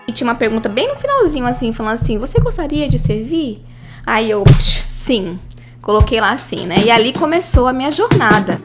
E tinha uma pergunta bem no finalzinho, assim, falando assim, você gostaria de servir? Aí eu, sim, coloquei lá assim, né? E ali começou a minha jornada.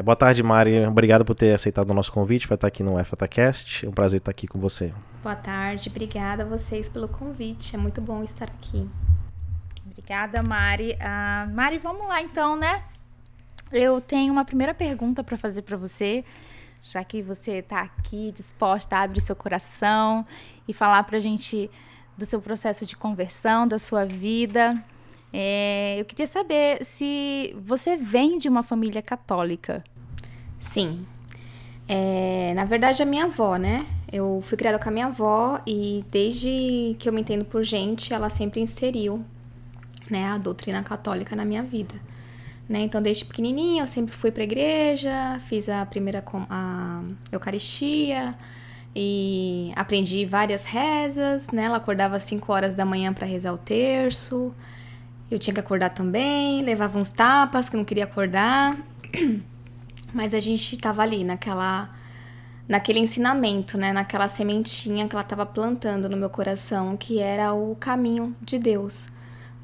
Boa tarde, Mari. Obrigado por ter aceitado o nosso convite para estar aqui no FataCast. É um prazer estar aqui com você. Boa tarde, obrigada a vocês pelo convite. É muito bom estar aqui. Obrigada, Mari. Mari, vamos lá então, né? Eu tenho uma primeira pergunta para fazer para você, já que você está aqui disposta a abrir seu coração e falar para a gente do seu processo de conversão, da sua vida. Eu queria saber se você vem de uma família católica. Sim. Na verdade, a minha avó, né? Eu fui criada com a minha avó e desde que eu me entendo por gente, ela sempre inseriu, né, a doutrina católica na minha vida. Né? Então, desde pequenininha, eu sempre fui para a igreja, fiz a primeira a Eucaristia e aprendi várias rezas, né? Ela acordava às 5 horas da manhã para rezar o terço. Eu tinha que acordar também, levava uns tapas que eu não queria acordar. Mas a gente estava ali naquele ensinamento, né? Naquela sementinha que ela estava plantando no meu coração, que era o caminho de Deus.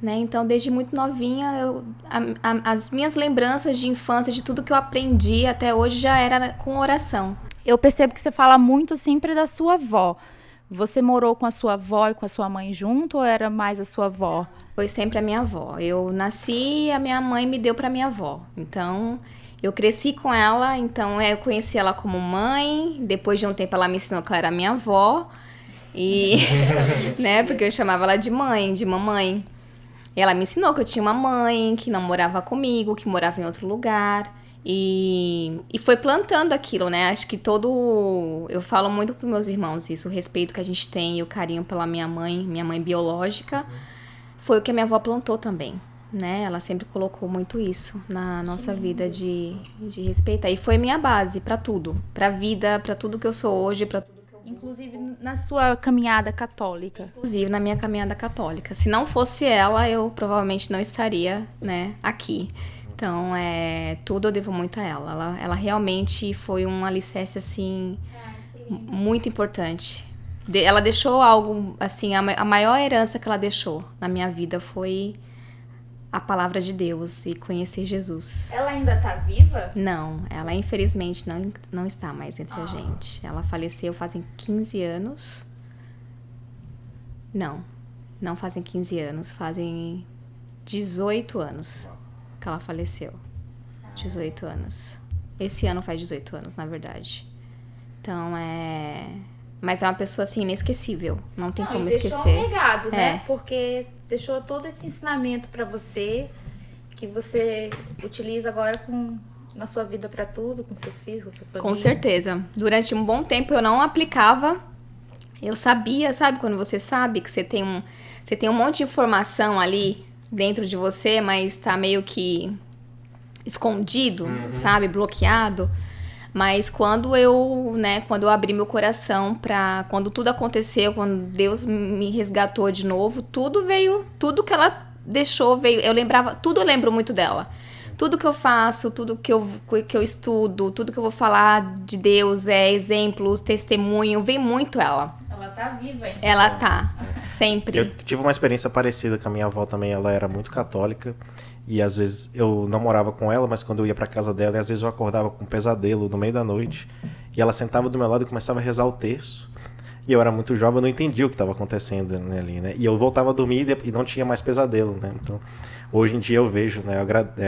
Né? Então, desde muito novinha, as minhas lembranças de infância, de tudo que eu aprendi até hoje, já era com oração. Eu percebo que você fala muito sempre da sua avó. Você morou com a sua avó e com a sua mãe junto ou era mais a sua avó? Foi sempre a minha avó. Eu nasci e a minha mãe me deu para minha avó. Então, eu cresci com ela, então eu conheci ela como mãe. Depois de um tempo, ela me ensinou que ela era minha avó. E, né, porque eu chamava ela de mãe, de mamãe. E ela me ensinou que eu tinha uma mãe que não morava comigo, que morava em outro lugar. E foi plantando aquilo, né? Acho que eu falo muito pros meus irmãos isso, o respeito que a gente tem e o carinho pela minha mãe biológica, foi o que a minha avó plantou também, né? Ela sempre colocou muito isso na nossa vida de respeitar. E foi minha base pra tudo, pra vida, pra tudo que eu sou hoje, pra tudo que eu busco. Inclusive na sua caminhada católica. Inclusive na minha caminhada católica. Se não fosse ela, eu provavelmente não estaria, né, aqui. Então, tudo eu devo muito a ela. Ela realmente foi um alicerce, assim, muito importante. Ela deixou algo, assim, a maior herança que ela deixou na minha vida foi a palavra de Deus e conhecer Jesus. Ela ainda tá viva? Não, ela infelizmente não está mais entre a gente. Ela faleceu fazem 15 anos. Não fazem 15 anos, fazem 18 anos que ela faleceu. 18 anos. Esse ano faz 18 anos, na verdade. Então, mas é uma pessoa, assim, inesquecível. Não tem como esquecer. Deixou um legado, né? Porque deixou todo esse ensinamento pra você, que você utiliza agora na sua vida pra tudo, com seus filhos, com sua família. Com certeza. Durante um bom tempo eu não aplicava. Eu sabia, sabe? Quando você sabe que você tem um monte de informação ali dentro de você, mas tá meio que escondido, sabe? Bloqueado. Mas quando eu abri meu coração quando tudo aconteceu, quando Deus me resgatou de novo, tudo que ela deixou veio. Eu lembro muito dela. Tudo que eu faço, tudo que eu estudo, tudo que eu vou falar de Deus, exemplos, testemunho, vem muito ela. Ela tá viva ainda. Ela tá, sempre. Eu tive uma experiência parecida com a minha avó também, ela era muito católica. E às vezes eu não morava com ela, mas quando eu ia pra casa dela, e às vezes eu acordava com um pesadelo no meio da noite. E ela sentava do meu lado e começava a rezar o terço. E eu era muito jovem, eu não entendia o que estava acontecendo, né, ali, né? E eu voltava a dormir e não tinha mais pesadelo, né? Então, hoje em dia eu vejo, né?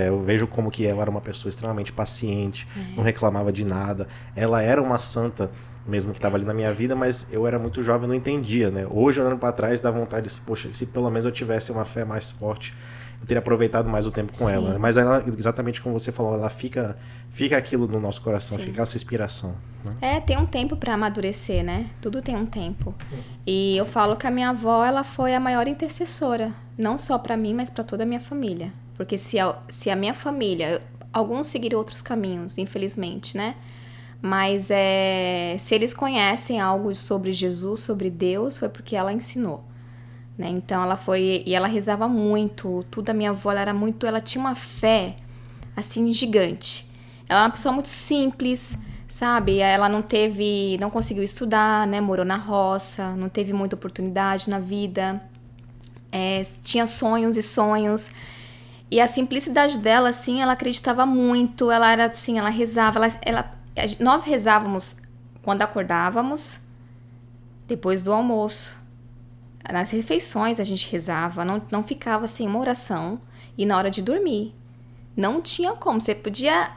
Eu vejo como que ela era uma pessoa extremamente paciente, não reclamava de nada. Ela era uma santa mesmo que estava ali na minha vida, mas eu era muito jovem, não entendia, né? Hoje, olhando para trás, dá vontade de, poxa, se pelo menos eu tivesse uma fé mais forte, eu teria aproveitado mais o tempo com ela. Mas ela, exatamente como você falou, ela fica aquilo no nosso coração, fica essa inspiração. Né? Tem um tempo pra amadurecer, né? Tudo tem um tempo. E eu falo que a minha avó, ela foi a maior intercessora, não só pra mim, mas pra toda a minha família. Porque se a minha família, alguns seguiram outros caminhos, infelizmente, né? Mas se eles conhecem algo sobre Jesus, sobre Deus, foi porque ela ensinou. Né? Então ela foi, e ela rezava muito, tudo. A minha avó, ela tinha uma fé, assim, gigante. Ela é uma pessoa muito simples, sabe? Ela não conseguiu estudar, né? Morou na roça, não teve muita oportunidade na vida. Tinha sonhos e sonhos. E a simplicidade dela, assim, ela acreditava muito. Ela era assim, ela rezava, nós rezávamos quando acordávamos, depois do almoço. Nas refeições a gente rezava, não ficava assim, uma oração. E na hora de dormir, não tinha como. Você podia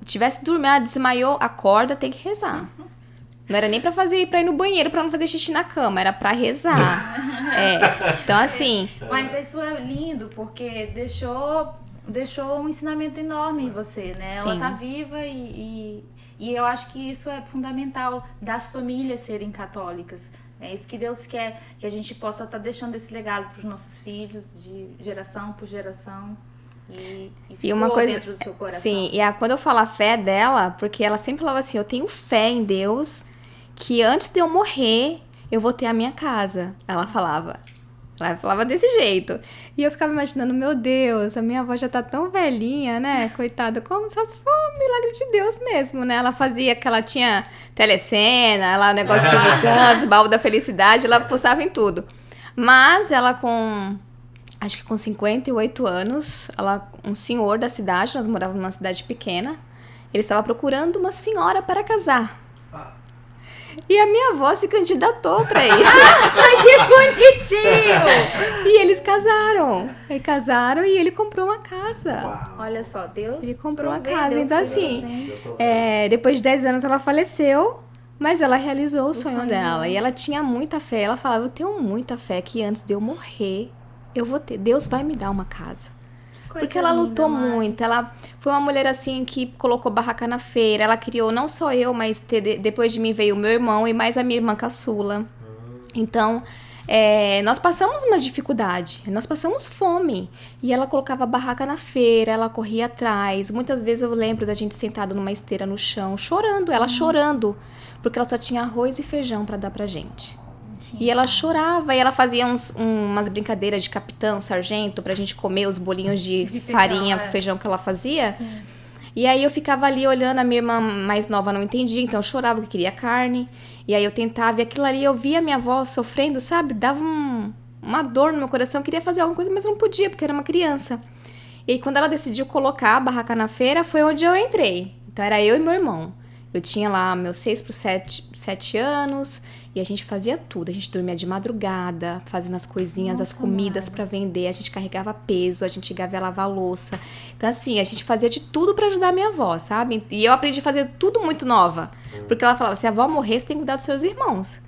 tivesse dormido, desmaiou, acorda, tem que rezar. Não era nem pra ir no banheiro, pra não fazer xixi na cama, era pra rezar. Então assim... Mas isso é lindo, porque deixou um ensinamento enorme em você, né? Sim. Ela tá viva e eu acho que isso é fundamental das famílias serem católicas. É isso que Deus quer, que a gente possa estar deixando esse legado para os nossos filhos, de geração por geração. E uma coisa dentro do seu coração. Sim, quando eu falo a fé dela, porque ela sempre falava assim, eu tenho fé em Deus, que antes de eu morrer, eu vou ter a minha casa. Ela falava desse jeito. E eu ficava imaginando, meu Deus, a minha avó já tá tão velhinha, né? Coitada, como se fosse um milagre de Deus mesmo, né? Ela fazia que ela tinha telecena, ela negócio de Silvio Santos, baú da felicidade, ela postava em tudo. Mas ela acho que com 58 anos, um senhor da cidade, nós morávamos numa cidade pequena, ele estava procurando uma senhora para casar. E a minha avó se candidatou pra isso. Ai, que bonitinho! E eles casaram. E ele comprou uma casa. Uau. Olha só, Deus. Ele comprou uma casa. Então, assim, depois de 10 anos ela faleceu, mas ela realizou o sonho dela. E ela tinha muita fé. Ela falava, eu tenho muita fé que antes de eu morrer, Deus vai me dar uma casa. Porque ela lutou muito, ela foi uma mulher assim que colocou barraca na feira, ela criou não só eu, mas depois de mim veio o meu irmão e mais a minha irmã caçula. Então, nós passamos uma dificuldade, nós passamos fome. E ela colocava barraca na feira, ela corria atrás. Muitas vezes eu lembro da gente sentada numa esteira no chão, chorando, porque ela só tinha arroz e feijão pra dar pra gente. E ela chorava, e ela fazia umas brincadeiras de capitão, sargento, pra gente comer os bolinhos de farinha com feijão que ela fazia. Sim. E aí eu ficava ali olhando, a minha irmã mais nova não entendia, então eu chorava que queria carne. E aí eu tentava, e aquilo ali eu via a minha avó sofrendo, sabe? Dava uma dor no meu coração, eu queria fazer alguma coisa, mas não podia, porque eu era uma criança. E aí quando ela decidiu colocar a barraca na feira, foi onde eu entrei. Então era eu e meu irmão. Eu tinha lá meus 6 para 7 anos e a gente fazia tudo. A gente dormia de madrugada, fazendo as coisinhas, as comidas para vender. A gente carregava peso, a gente ia lavar louça. Então, assim, a gente fazia de tudo para ajudar a minha avó, sabe? E eu aprendi a fazer tudo muito nova. Porque ela falava, se a avó morrer, você tem que cuidar dos seus irmãos.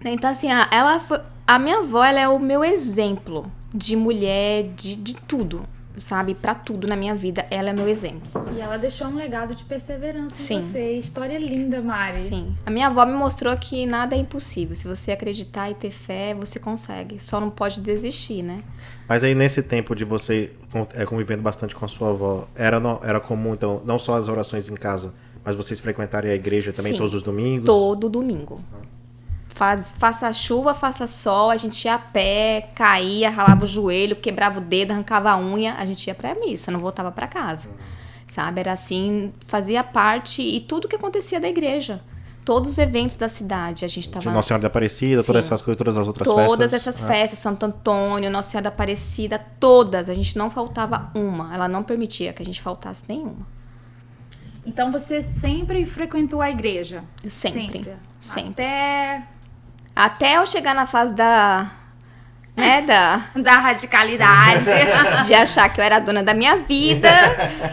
Então, assim, a minha avó, ela é o meu exemplo de mulher, de tudo. Sabe, pra tudo na minha vida, ela é meu exemplo. E ela deixou um legado de perseverança em você. História linda, Mari. Sim. A minha avó me mostrou que nada é impossível. Se você acreditar e ter fé, você consegue. Só não pode desistir, né? Mas aí nesse tempo de você convivendo bastante com a sua avó, era comum, então, não só as orações em casa, mas vocês frequentarem a igreja também? Sim, todos os domingos? Todo domingo. Faça chuva, faça sol, a gente ia a pé, caía, ralava o joelho, quebrava o dedo, arrancava a unha, a gente ia pra missa, não voltava pra casa, sabe? Era assim, fazia parte, e tudo que acontecia da igreja, todos os eventos da cidade, a gente tava... Nossa Senhora da Aparecida, todas essas coisas, todas as outras festas. Todas essas festas, Santo Antônio, Nossa Senhora da Aparecida, todas, a gente não faltava uma, ela não permitia que a gente faltasse nenhuma. Então você sempre frequentou a igreja? Sempre. Até eu chegar na fase da radicalidade. De achar que eu era a dona da minha vida,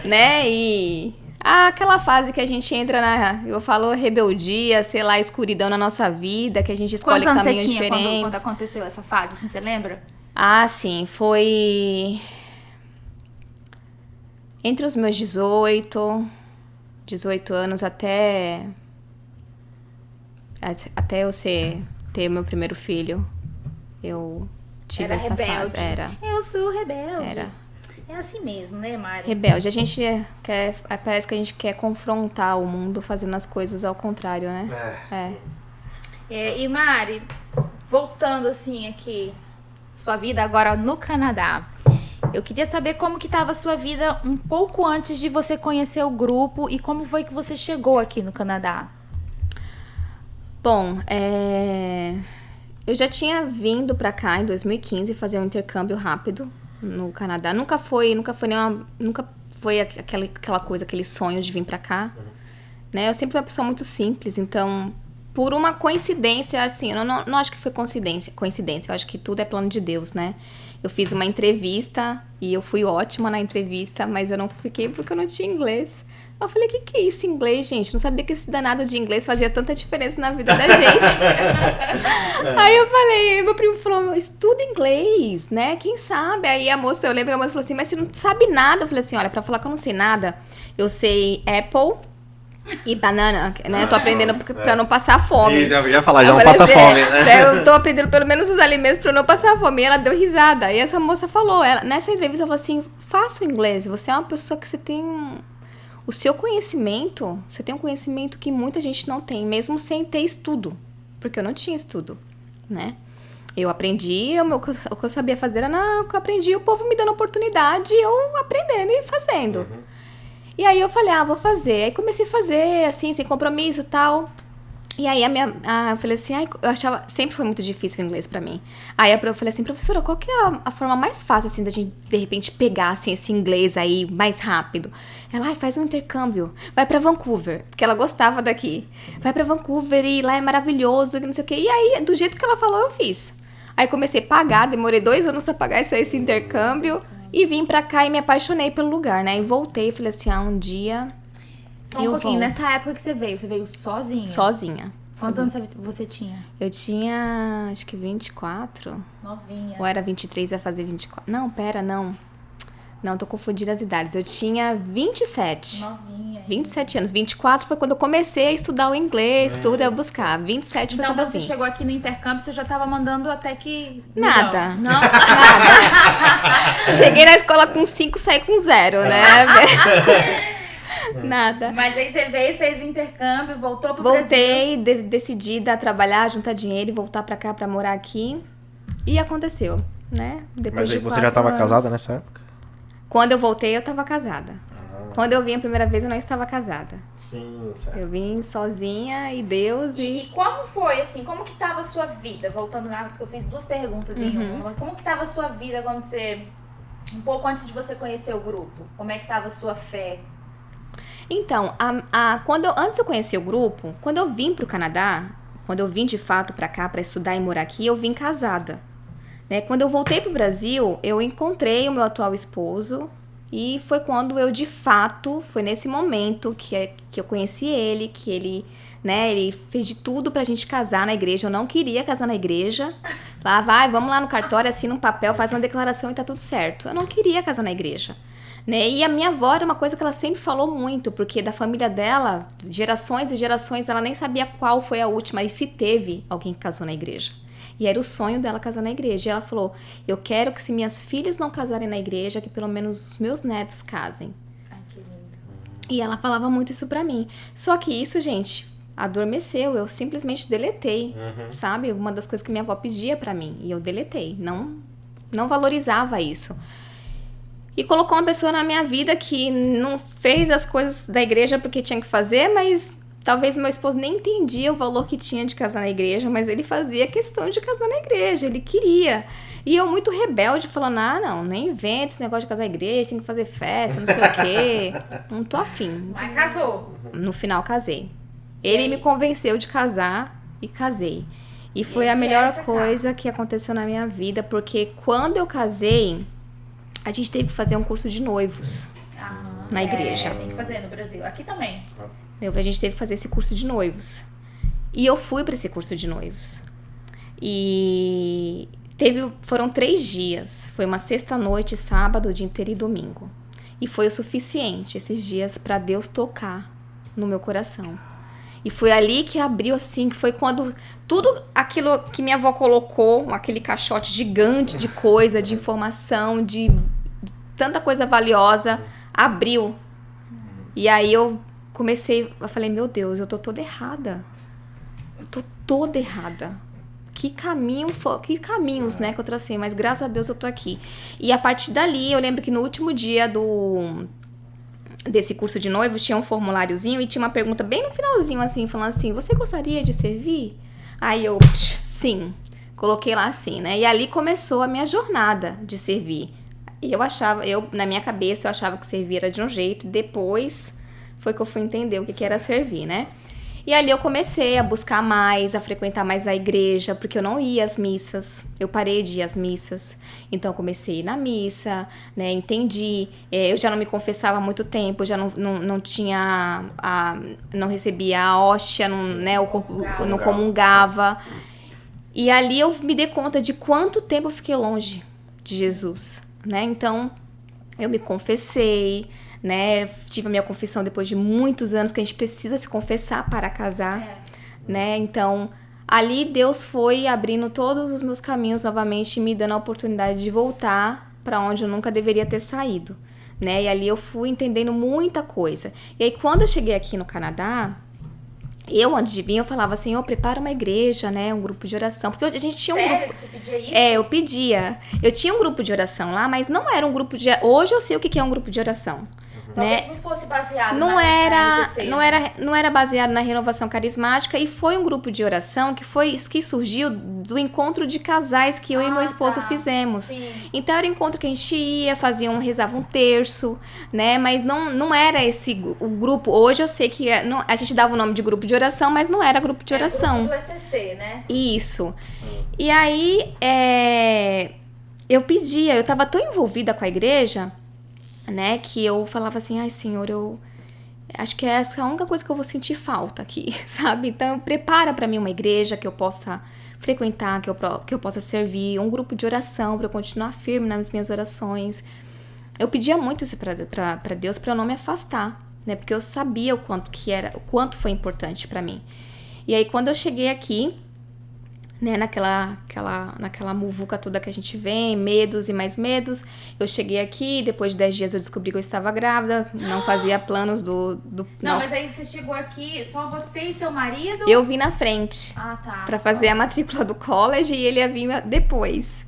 né? E aquela fase que a gente entra eu falo rebeldia, sei lá, escuridão na nossa vida, que a gente escolhe caminhos diferentes. Quando aconteceu essa fase, assim, você lembra? Sim, foi Entre os meus 18 anos até eu ter meu primeiro filho, eu tive Era essa rebelde. fase. Era. Eu sou rebelde. Era. É assim mesmo, né, Mari? Rebelde. A gente parece que a gente quer confrontar o mundo fazendo as coisas ao contrário, né? E Mari, voltando assim aqui, sua vida agora no Canadá. Eu queria saber como que estava a sua vida um pouco antes de você conhecer o grupo e como foi que você chegou aqui no Canadá. Bom, eu já tinha vindo pra cá em 2015 fazer um intercâmbio rápido no Canadá. Nunca foi aquela coisa, aquele sonho de vir pra cá, né? Eu sempre fui uma pessoa muito simples, então, por uma coincidência, assim, eu não acho que foi coincidência, eu acho que tudo é plano de Deus, né? Eu fiz uma entrevista e eu fui ótima na entrevista, mas eu não fiquei porque eu não tinha inglês. Eu falei, o que é isso, inglês, gente? Não sabia que esse danado de inglês fazia tanta diferença na vida da gente. Aí eu falei, meu primo falou, estuda inglês, né? Quem sabe? Aí eu lembro que a moça falou assim, mas você não sabe nada? Eu falei assim, olha, pra falar que eu não sei nada, eu sei Apple e banana, né? Eu tô aprendendo pra não passar fome. E já falar, já não passa fome, né? Eu tô aprendendo pelo menos os alimentos pra não passar fome. E ela deu risada. E essa moça falou, nessa entrevista, ela falou assim, faça o inglês, você é uma pessoa que você tem o seu conhecimento, você tem um conhecimento que muita gente não tem, mesmo sem ter estudo. Porque eu não tinha estudo, né? Eu aprendi, o que eu sabia fazer era o que eu aprendi, o povo me dando oportunidade, eu aprendendo e fazendo. E aí eu falei, vou fazer. Aí comecei a fazer, assim, sem compromisso e tal. E aí eu falei assim, eu achava, sempre foi muito difícil o inglês pra mim. Aí eu falei assim, professora, qual que é a forma mais fácil, assim, da gente, de repente, pegar, assim, esse inglês aí mais rápido? Ela, faz um intercâmbio, vai pra Vancouver, porque ela gostava daqui. Vai pra Vancouver e lá é maravilhoso, não sei o quê. E aí, do jeito que ela falou, eu fiz. Aí comecei a pagar, demorei 2 anos pra pagar esse intercâmbio. E vim pra cá e me apaixonei pelo lugar, né? E voltei, falei assim, um dia... Só um pouquinho, nessa época que você veio sozinha? Sozinha. Quantos anos você tinha? Eu tinha, acho que 24. Novinha. Ou era 23, ia fazer 24. Não, pera, não. Não, tô confundindo as idades. Eu tinha 27. Novinha. 27 anos. 24 foi quando eu comecei a estudar o inglês, tudo a buscar. 27 foi então, quando eu você vim. chegou aqui no intercâmbio, você já tava mandando até que... Nada. Não? Nada. Cheguei na escola com 5, saí com 0, né? Nada. Mas aí você veio, fez o intercâmbio, voltou pro Brasil. Voltei, decidi a trabalhar, juntar dinheiro e voltar pra cá pra morar aqui. E aconteceu, né? Depois Mas aí de você já 4 estava anos. casada nessa época? Quando eu voltei, eu tava casada. Quando eu vim a primeira vez, eu não estava casada. Sim, certo. Eu vim sozinha e Deus E como foi, assim, como que tava a sua vida? Voltando lá, porque eu fiz 2 perguntas em uma. Como que tava a sua vida quando você... Um pouco antes de você conhecer o grupo? Como é que tava a sua fé? Então, antes eu conheci o grupo, quando eu vim pro Canadá, quando eu vim de fato pra cá pra estudar e morar aqui, eu vim casada. Né? Quando eu voltei pro Brasil, eu encontrei o meu atual esposo e foi quando eu, de fato, foi nesse momento que eu conheci ele, que ele, né, ele fez de tudo pra gente casar na igreja. Eu não queria casar na igreja. Falava, vamos lá no cartório, assina um papel, faz uma declaração e tá tudo certo. Eu não queria casar na igreja. Né? E a minha avó era uma coisa que ela sempre falou muito, porque da família dela, gerações e gerações, ela nem sabia qual foi a última e se teve alguém que casou na igreja. E era o sonho dela casar na igreja. E ela falou, eu quero que se minhas filhas não casarem na igreja, que pelo menos os meus netos casem. Ai, que lindo. E ela falava muito isso pra mim. Só que isso, gente, adormeceu. Eu simplesmente deletei, sabe? Uma das coisas que minha avó pedia pra mim. E eu deletei. Não valorizava isso. E colocou uma pessoa na minha vida que não fez as coisas da igreja porque tinha que fazer, mas talvez meu esposo nem entendia o valor que tinha de casar na igreja, mas ele fazia questão de casar na igreja, ele queria. E eu muito rebelde, falando, não, nem inventa esse negócio de casar na igreja, tem que fazer festa, não sei o quê. Não tô afim. Mas casou. No final, casei. Ele me convenceu de casar e casei. E foi a melhor coisa que aconteceu na minha vida, porque quando eu casei, a gente teve que fazer um curso de noivos na igreja. Tem que fazer no Brasil. Aqui também. A gente teve que fazer esse curso de noivos. E eu fui para esse curso de noivos. E foram 3 dias. Foi uma sexta-noite, sábado, o dia inteiro e domingo. E foi o suficiente esses dias para Deus tocar no meu coração. E foi ali que abriu, assim, que foi quando tudo aquilo que minha avó colocou, aquele caixote gigante de coisa, de informação, de tanta coisa valiosa, abriu. E aí eu falei, meu Deus, eu tô toda errada. Eu tô toda errada. Que caminhos, né, que eu tracei, mas graças a Deus eu tô aqui. E a partir dali, eu lembro que no último dia desse curso de noivos, tinha um formuláriozinho e tinha uma pergunta bem no finalzinho, assim, falando assim, você gostaria de servir? Aí eu, sim, coloquei lá assim, né, e ali começou a minha jornada de servir. E na minha cabeça, eu achava que servir era de um jeito, e depois foi que eu fui entender o que era servir, né. E ali eu comecei a buscar mais, a frequentar mais a igreja, porque eu não ia às missas, eu parei de ir às missas. Então eu comecei a ir na missa, né, entendi, eu já não me confessava há muito tempo, eu já não tinha, não recebia a hóstia, não comungava. E ali eu me dei conta de quanto tempo eu fiquei longe de Jesus, né, então eu me confessei, né, tive a minha confissão depois de muitos anos, que a gente precisa se confessar para casar, né, então ali Deus foi abrindo todos os meus caminhos novamente e me dando a oportunidade de voltar para onde eu nunca deveria ter saído, né, e ali eu fui entendendo muita coisa. E aí quando eu cheguei aqui no Canadá, antes de vir, eu falava, Senhor, prepara uma igreja, né, um grupo de oração, porque a gente tinha um Sério? grupo... Você pedia isso? Eu pedia. Eu tinha um grupo de oração lá, mas não era um grupo de... Hoje eu sei o que é um grupo de oração. Talvez Né? não fosse baseado Não na era, RCC. não era baseado na renovação carismática, e foi um grupo de oração que surgiu do encontro de casais que eu e meu esposo fizemos. Sim. Então era um encontro que a gente ia, rezava um terço, né? Mas não era o grupo. Hoje eu sei que a gente dava o nome de grupo de oração, mas não era grupo de oração. Grupo do ECC, né? Isso. E aí eu tava tão envolvida com a igreja, né, que eu falava assim, ai Senhor, eu acho que essa é a única coisa que eu vou sentir falta aqui, sabe? Então prepara pra mim uma igreja que eu possa frequentar, que eu possa servir, um grupo de oração pra eu continuar firme nas minhas orações. Eu pedia muito isso pra Deus, pra eu não me afastar, né, porque eu sabia o quanto foi importante pra mim. E aí quando eu cheguei aqui, né, naquela muvuca toda que a gente vem, medos e mais medos, eu cheguei aqui, depois de 10 dias eu descobri que eu estava grávida, não fazia planos Não, mas aí você chegou aqui, só você e seu marido? Eu vim na frente, tá. pra fazer a matrícula do college, e ele ia vir depois.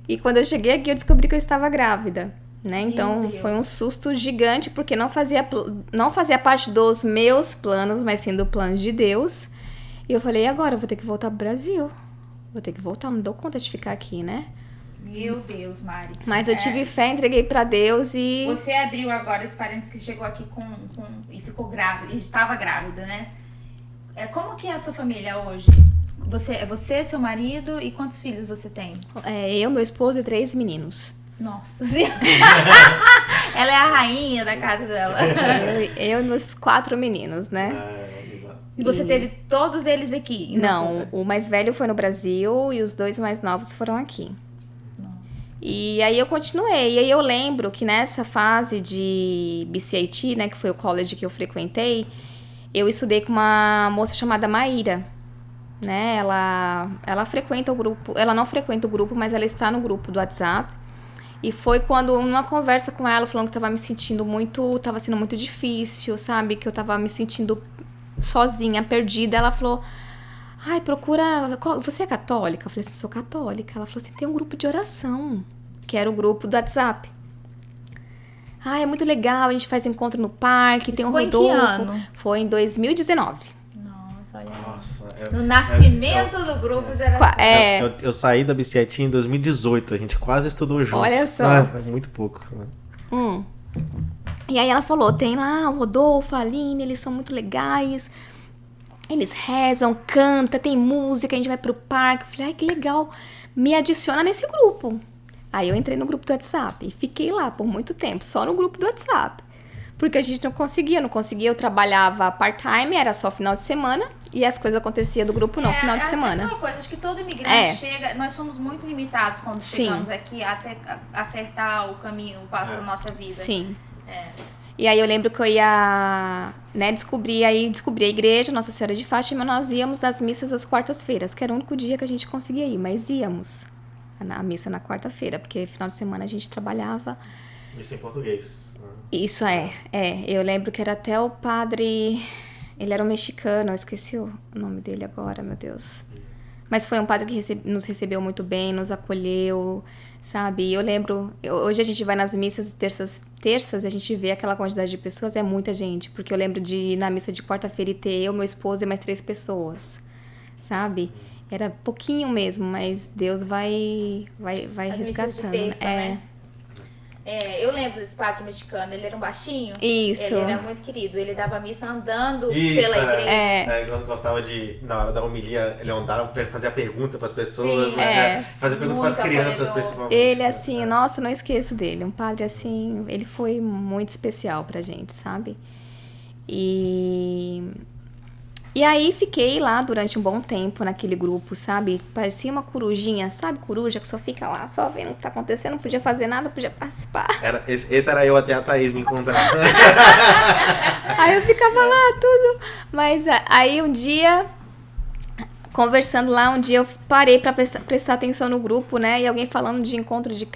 E quando eu cheguei aqui, eu descobri que eu estava grávida, né, então foi um susto gigante, porque não fazia parte dos meus planos, mas sim do plano de Deus. E eu falei, agora eu vou ter que voltar pro Brasil. Vou ter que voltar, não dou conta de ficar aqui, né? Meu Deus, Mari. Mas eu tive fé, entreguei pra Deus e... Você abriu agora esse parênteses que chegou aqui e ficou grávida, e estava grávida, né? Como que é a sua família hoje? Você, seu marido, e quantos filhos você tem? Eu, meu esposo e 3 meninos. Nossa Senhora. Ela é a rainha da casa dela. Eu e meus 4 meninos, né? E você teve todos eles aqui? Não, o mais velho foi no Brasil e os 2 mais novos foram aqui. Nossa. E aí eu continuei. E aí eu lembro que nessa fase de BCIT, né, que foi o college que eu frequentei, eu estudei com uma moça chamada Maíra, né? Ela frequenta o grupo, ela não frequenta o grupo, mas ela está no grupo do WhatsApp. E foi quando, numa conversa com ela, falando que tava sendo muito difícil, sabe? Que eu tava me sentindo sozinha, perdida. Ela falou, ai, procura, você é católica? Eu falei assim, sou católica. Ela falou assim, tem um grupo de oração, que era o grupo do WhatsApp. Ai, é muito legal, a gente faz encontro no parque, tem um Rodolfo. Foi em que ano? Foi em 2019. Nossa, olha. Nossa, no nascimento do grupo de oração. Eu saí da BCIT em 2018, a gente quase estudou juntos. Olha só. É muito pouco, né? E aí ela falou, tem lá o Rodolfo, a Aline, eles são muito legais, eles rezam, cantam, tem música, a gente vai pro parque. Eu falei, ai, que legal, me adiciona nesse grupo. Aí eu entrei no grupo do WhatsApp e fiquei lá por muito tempo, só no grupo do WhatsApp. Porque a gente não conseguia, eu trabalhava part-time, era só final de semana, e as coisas aconteciam do grupo não, final de semana. É uma coisa, acho que todo imigrante chega, nós somos muito limitados quando chegamos aqui até acertar o caminho, o passo da nossa vida. Sim. E aí eu lembro que eu ia, né, descobri a igreja, Nossa Senhora de Fátima, nós íamos às missas às quartas-feiras, que era o único dia que a gente conseguia ir, mas íamos à missa na quarta-feira, porque final de semana a gente trabalhava. Missa em português. Isso eu lembro que era até o padre, ele era um mexicano, eu esqueci o nome dele agora, meu Deus. Mas foi um padre que nos recebeu muito bem, nos acolheu, sabe? Eu lembro, hoje a gente vai nas missas terças, a gente vê aquela quantidade de pessoas, é muita gente. Porque eu lembro de ir na missa de quarta-feira e ter eu, meu esposo e mais 3 pessoas, sabe? Era pouquinho mesmo, mas Deus vai resgatando. De terça, né? Eu lembro desse padre mexicano, ele era um baixinho. Isso. Ele era muito querido, ele dava missa andando pela igreja. Eu gostava de, na hora da homilia, ele andava, fazia pergunta para as pessoas, Sim, né? Fazia pergunta para as crianças, principalmente. Ele, assim, nossa, não esqueço dele. Um padre, assim, ele foi muito especial pra gente, sabe? E aí fiquei lá durante um bom tempo naquele grupo, sabe? Parecia uma corujinha, sabe? Coruja que só fica lá, só vendo o que tá acontecendo, não podia fazer nada, não podia participar. Esse era eu até a Thaís me encontrar. Aí eu ficava lá, tudo. Mas aí um dia, conversando lá, eu parei pra prestar atenção no grupo, né? E alguém falando de encontro de...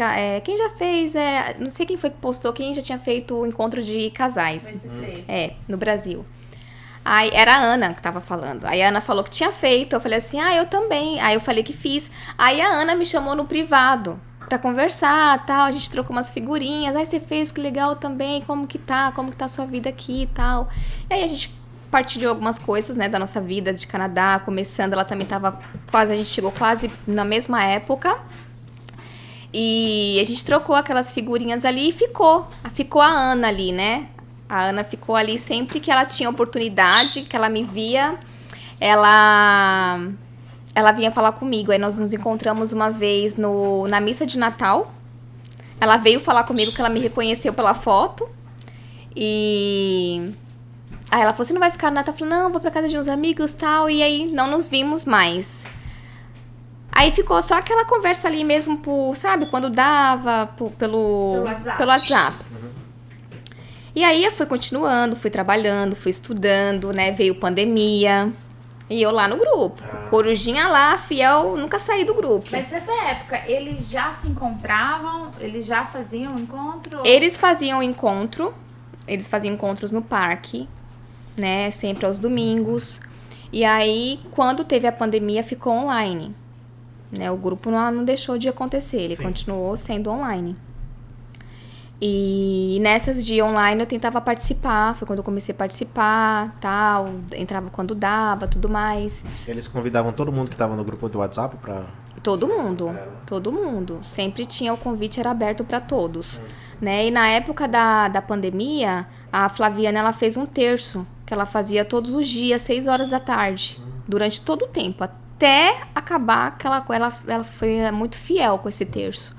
quem já fez, não sei quem foi que postou, quem já tinha feito o encontro de casais. No Brasil. Aí era a Ana que tava falando. Aí a Ana falou que tinha feito. Eu falei assim, eu também. Aí eu falei que fiz. Aí a Ana me chamou no privado pra conversar, tal. A gente trocou umas figurinhas. Aí você fez, que legal também. Como que tá a sua vida aqui e tal. E aí a gente partilhou algumas coisas, né, da nossa vida de Canadá. Começando, ela também tava a gente chegou quase na mesma época. E a gente trocou aquelas figurinhas ali e ficou a Ana ali, né? A Ana ficou ali sempre que ela tinha oportunidade, que ela me via, ela vinha falar comigo. Aí nós nos encontramos uma vez na missa de Natal. Ela veio falar comigo que ela me reconheceu pela foto. E aí ela falou, você não vai ficar no Natal? Eu falei, não, vou pra casa de uns amigos e tal. E aí não nos vimos mais. Aí ficou só aquela conversa ali mesmo, sabe? Quando dava, pelo WhatsApp. E aí eu fui continuando, fui trabalhando, fui estudando, né? Veio pandemia. E eu lá no grupo. Corujinha lá, fiel, nunca saí do grupo. Mas nessa época, eles já se encontravam? Eles já faziam encontro? Eles faziam encontros no parque, né? Sempre aos domingos. E aí, quando teve a pandemia, ficou online. Né? O grupo não deixou de acontecer, ele continuou sendo online. E nessas de online eu tentava participar, foi quando eu comecei a participar, tal, entrava quando dava, tudo mais. Eles convidavam todo mundo que estava no grupo do WhatsApp para... Todo mundo. Sempre tinha, o convite era aberto para todos. Né? E na época da pandemia, a Flaviana, ela fez um terço, que ela fazia todos os dias, 6 horas da tarde, durante todo o tempo, até acabar, que ela foi muito fiel com esse terço.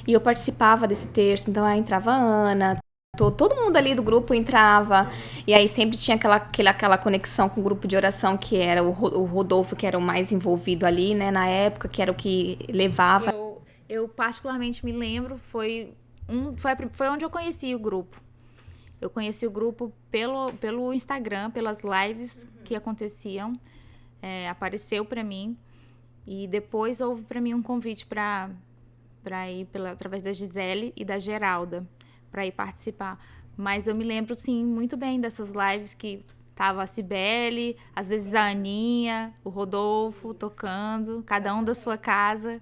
E eu participava desse terço, então aí entrava a Ana, todo mundo ali do grupo entrava, e aí sempre tinha aquela conexão com o grupo de oração, que era o Rodolfo, que era o mais envolvido ali, né, na época, que era o que levava. Eu particularmente me lembro, foi onde eu conheci o grupo. Eu conheci o grupo pelo Instagram, pelas lives que aconteciam, apareceu pra mim, e depois houve pra mim um convite para ir através da Gisele e da Geralda, para ir participar. Mas eu me lembro, sim, muito bem dessas lives que tava a Cibele, às vezes a Aninha, o Rodolfo tocando, cada um da sua casa.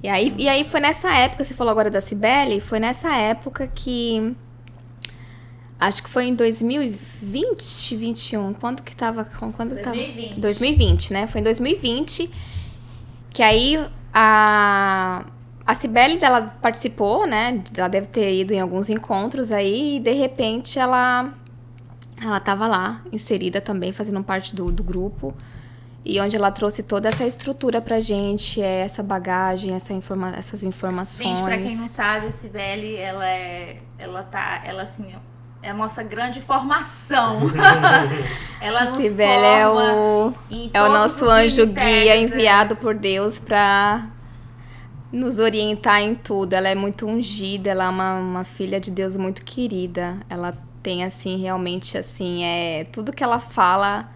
E aí foi nessa época, você falou agora da Cibele, foi nessa época que... Acho que foi em 2020, 2021, quando que tava... 2020, né? Foi em 2020 que aí a Cibele, ela participou, né? Ela deve ter ido em alguns encontros aí e, de repente, ela tava lá, inserida também, fazendo parte do grupo. E onde ela trouxe toda essa estrutura pra gente, essa bagagem, essas informações. Gente, pra quem não sabe, a Cibele, ela assim, é a nossa grande formação. Ela nos Cibele forma é o nosso anjo guia enviado por Deus nos orientar em tudo. Ela é muito ungida, ela é uma filha de Deus muito querida. Ela tem, assim, realmente, assim, tudo que ela fala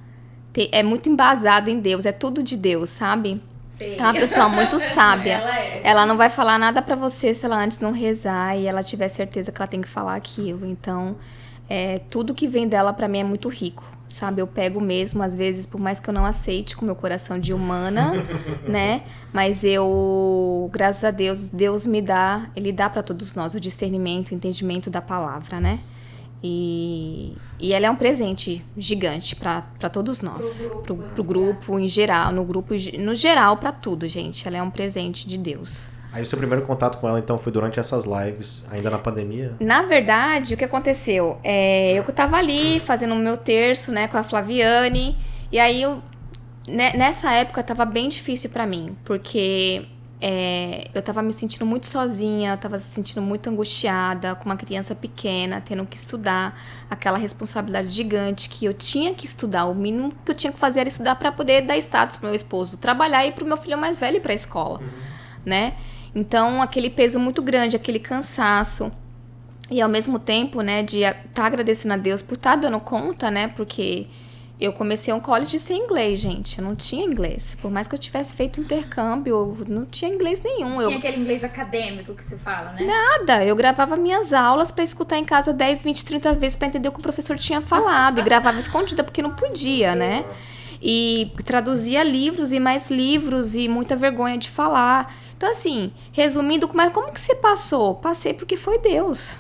é muito embasado em Deus, é tudo de Deus, sabe? Sim. É uma pessoa muito sábia. Ela não vai falar nada pra você se ela antes não rezar e ela tiver certeza que ela tem que falar aquilo. Então, tudo que vem dela pra mim é muito rico, sabe? Eu pego mesmo, às vezes, por mais que eu não aceite com meu coração de humana, né? Mas graças a Deus, Ele dá pra todos nós o discernimento, o entendimento da palavra, né? E ela é um presente gigante pra todos nós. Pro grupo em geral, no geral, pra tudo, gente. Ela é um presente de Deus. Aí o seu primeiro contato com ela, então, foi durante essas lives, ainda na pandemia? Na verdade, o que aconteceu? Eu tava ali fazendo o meu terço, né, com a Flaviane. E aí, nessa época, tava bem difícil pra mim. Porque eu tava me sentindo muito sozinha, tava me sentindo muito angustiada, com uma criança pequena, tendo que estudar, aquela responsabilidade gigante que eu tinha que estudar. O mínimo que eu tinha que fazer era estudar para poder dar status pro meu esposo, trabalhar e pro meu filho mais velho ir pra escola, né? Então, aquele peso muito grande, aquele cansaço. E ao mesmo tempo, né, de estar agradecendo a Deus por estar dando conta, né? Porque eu comecei um college sem inglês, gente. Eu não tinha inglês. Por mais que eu tivesse feito intercâmbio, eu não tinha inglês nenhum. Tinha aquele inglês acadêmico que se fala, né? Nada. Eu gravava minhas aulas pra escutar em casa 10, 20, 30 vezes pra entender o que o professor tinha falado. E gravava escondida porque não podia, né? E traduzia livros e mais livros e muita vergonha de falar. Então, assim, resumindo, mas como que você passou? Passei porque foi Deus.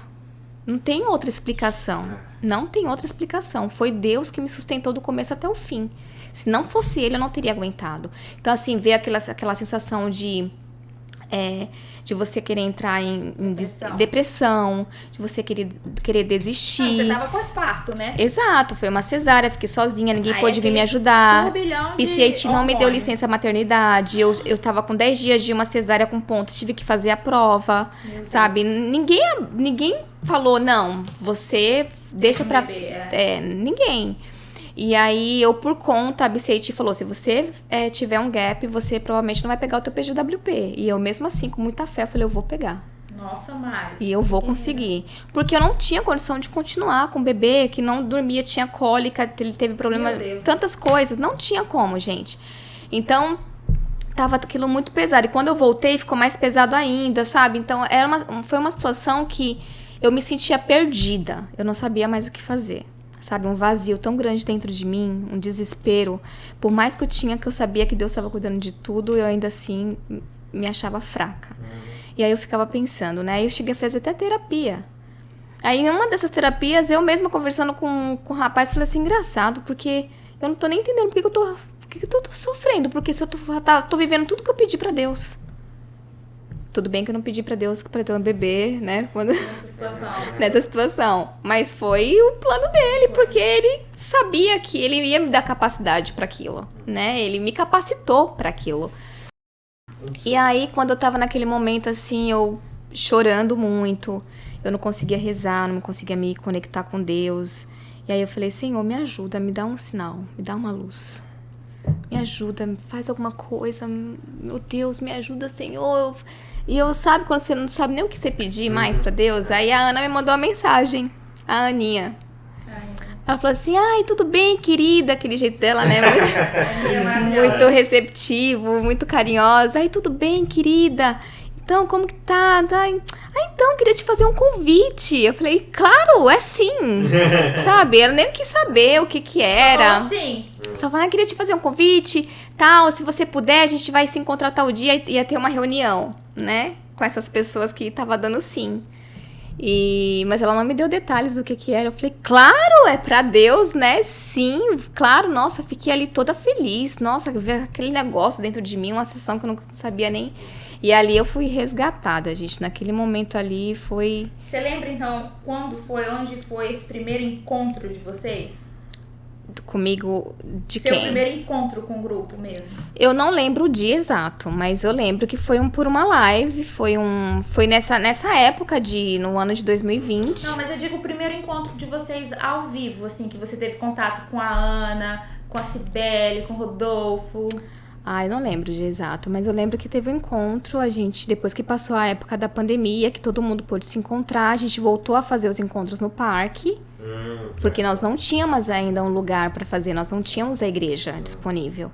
Não tem outra explicação. Não tem outra explicação. Foi Deus que me sustentou do começo até o fim. Se não fosse Ele, eu não teria aguentado. Então, assim, ver aquela sensação de você querer entrar em depressão, de você querer desistir. Você tava pós-parto, né? Exato, foi uma cesárea, fiquei sozinha, ninguém pôde vir me ajudar. PCAT não me deu licença maternidade, eu tava com 10 dias de uma cesárea com ponto, tive que fazer a prova, sabe? Ninguém falou, não, você deixa pra... ninguém. E aí, eu por conta, a BCAT falou, se você tiver um gap, você provavelmente não vai pegar o teu PGWP. E eu mesmo assim, com muita fé, falei, eu vou pegar. Nossa, Mari. E eu vou conseguir. Porque eu não tinha condição de continuar com o bebê, que não dormia, tinha cólica, ele teve problema, tantas coisas. Não tinha como, gente. Então, tava aquilo muito pesado. E quando eu voltei, ficou mais pesado ainda, sabe? Então, foi uma situação que eu me sentia perdida. Eu não sabia mais o que fazer. Sabe, um vazio tão grande dentro de mim, um desespero. Por mais que eu sabia que Deus estava cuidando de tudo, eu ainda assim me achava fraca. E aí eu ficava pensando, né? Eu cheguei a fazer até terapia. Aí em uma dessas terapias, eu mesma conversando com o rapaz, falei assim, engraçado, porque eu não tô nem entendendo por que eu tô sofrendo, porque se eu tô vivendo tudo que eu pedi pra Deus. Tudo bem que eu não pedi pra Deus pra ter um bebê, né? Nessa situação. Mas foi o plano dele, porque ele sabia que ele ia me dar capacidade pra aquilo, né? Ele me capacitou pra aquilo. E aí, quando eu tava naquele momento, assim, eu chorando muito, eu não conseguia rezar, não conseguia me conectar com Deus. E aí eu falei, Senhor, me ajuda, me dá um sinal, me dá uma luz. Me ajuda, faz alguma coisa. Meu Deus, me ajuda, Senhor. E eu, sabe, quando você não sabe nem o que você pedir mais pra Deus, aí a Ana me mandou uma mensagem, a Aninha. Ela falou assim, ai, tudo bem, querida, aquele jeito dela, né, muito receptivo, muito carinhosa. Ai, tudo bem, querida, então, como que tá? Então, queria te fazer um convite. Eu falei, claro, é sim, sabe, ela nem quis saber o que era. Só sim. Só falei, queria te fazer um convite, tal, se você puder, a gente vai se encontrar tal dia e ia ter uma reunião, né, com essas pessoas que tava dando sim. Mas ela não me deu detalhes do que era. Eu falei, claro, é pra Deus, né? Sim, claro. Nossa, fiquei ali toda feliz. Nossa, ver aquele negócio dentro de mim, uma sessão que eu não sabia nem... E ali eu fui resgatada, gente. Naquele momento ali foi... Você lembra, então, quando foi, onde foi esse primeiro encontro de vocês? Comigo, de Seu quem? Seu primeiro encontro com o grupo mesmo? Eu não lembro o dia exato, mas eu lembro que foi por uma live, foi nessa época, no ano de 2020. Não, mas eu digo o primeiro encontro de vocês ao vivo, assim, que você teve contato com a Ana, com a Cibele, com o Rodolfo. Eu não lembro de exato, mas eu lembro que teve um encontro, a gente, depois que passou a época da pandemia, que todo mundo pôde se encontrar, a gente voltou a fazer os encontros no parque, porque nós não tínhamos ainda um lugar para fazer, nós não tínhamos a igreja disponível.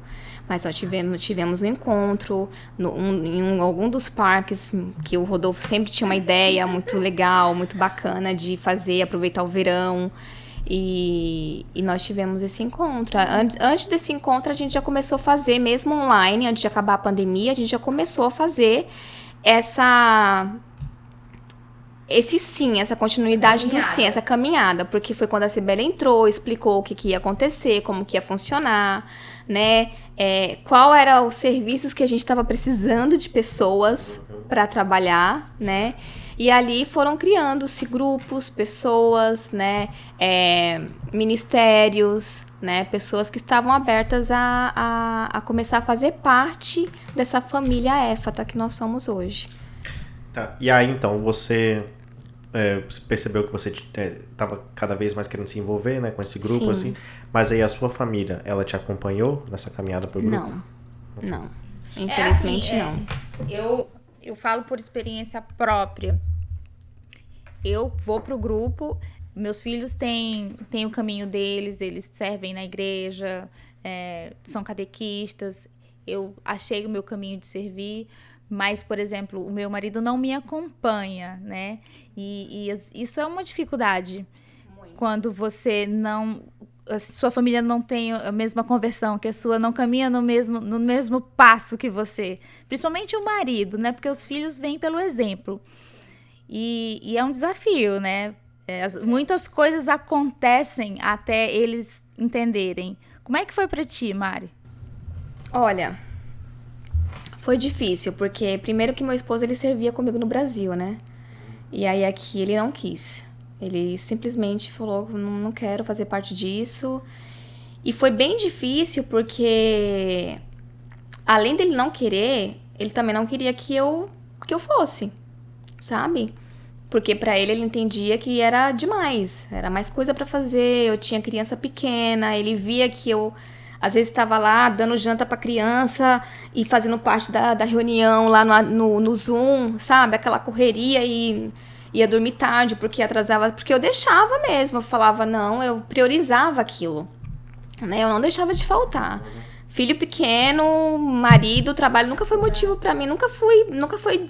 Mas nós tivemos um encontro em algum dos parques, que o Rodolfo sempre tinha uma ideia muito legal, muito bacana de fazer, aproveitar o verão. E nós tivemos esse encontro. Antes desse encontro, a gente já começou a fazer, mesmo online, antes de acabar a pandemia, a gente já começou a fazer essa continuidade do sim, essa caminhada. Porque foi quando a Cibele entrou, explicou o que ia acontecer, como que ia funcionar, né? Qual eram os serviços que a gente estava precisando de pessoas para trabalhar, né? E ali foram criando-se grupos, pessoas, né, ministérios, né, pessoas que estavam abertas a começar a fazer parte dessa família Éfata que nós somos hoje. Tá. E aí, então, você percebeu que você estava cada vez mais querendo se envolver, né, com esse grupo, Sim. assim, mas aí a sua família, ela te acompanhou nessa caminhada pro grupo? Não. Infelizmente, não. Eu falo por experiência própria. Eu vou pro grupo, meus filhos têm o caminho deles, eles servem na igreja, são catequistas, eu achei o meu caminho de servir, mas, por exemplo, o meu marido não me acompanha, né? E isso é uma dificuldade. Muito. Quando você a sua família não tem a mesma conversão, que a sua não caminha no mesmo passo que você. Principalmente o marido, né? Porque os filhos vêm pelo exemplo. E é um desafio, né? Muitas coisas acontecem até eles entenderem. Como é que foi pra ti, Mari? Olha, foi difícil, porque primeiro que meu esposo, ele servia comigo no Brasil, né? E aí aqui ele não quis. Ele simplesmente falou, não quero fazer parte disso. E foi bem difícil, porque além dele não querer, ele também não queria que eu fosse, sabe? Porque pra ele entendia que era demais, era mais coisa pra fazer, eu tinha criança pequena, ele via que eu às vezes estava lá dando janta pra criança e fazendo parte da reunião lá no Zoom, sabe? Aquela correria e ia dormir tarde porque atrasava, porque eu deixava mesmo, eu falava não, eu priorizava aquilo, né? Eu não deixava de faltar. Filho pequeno, marido, trabalho nunca foi motivo pra mim, nunca foi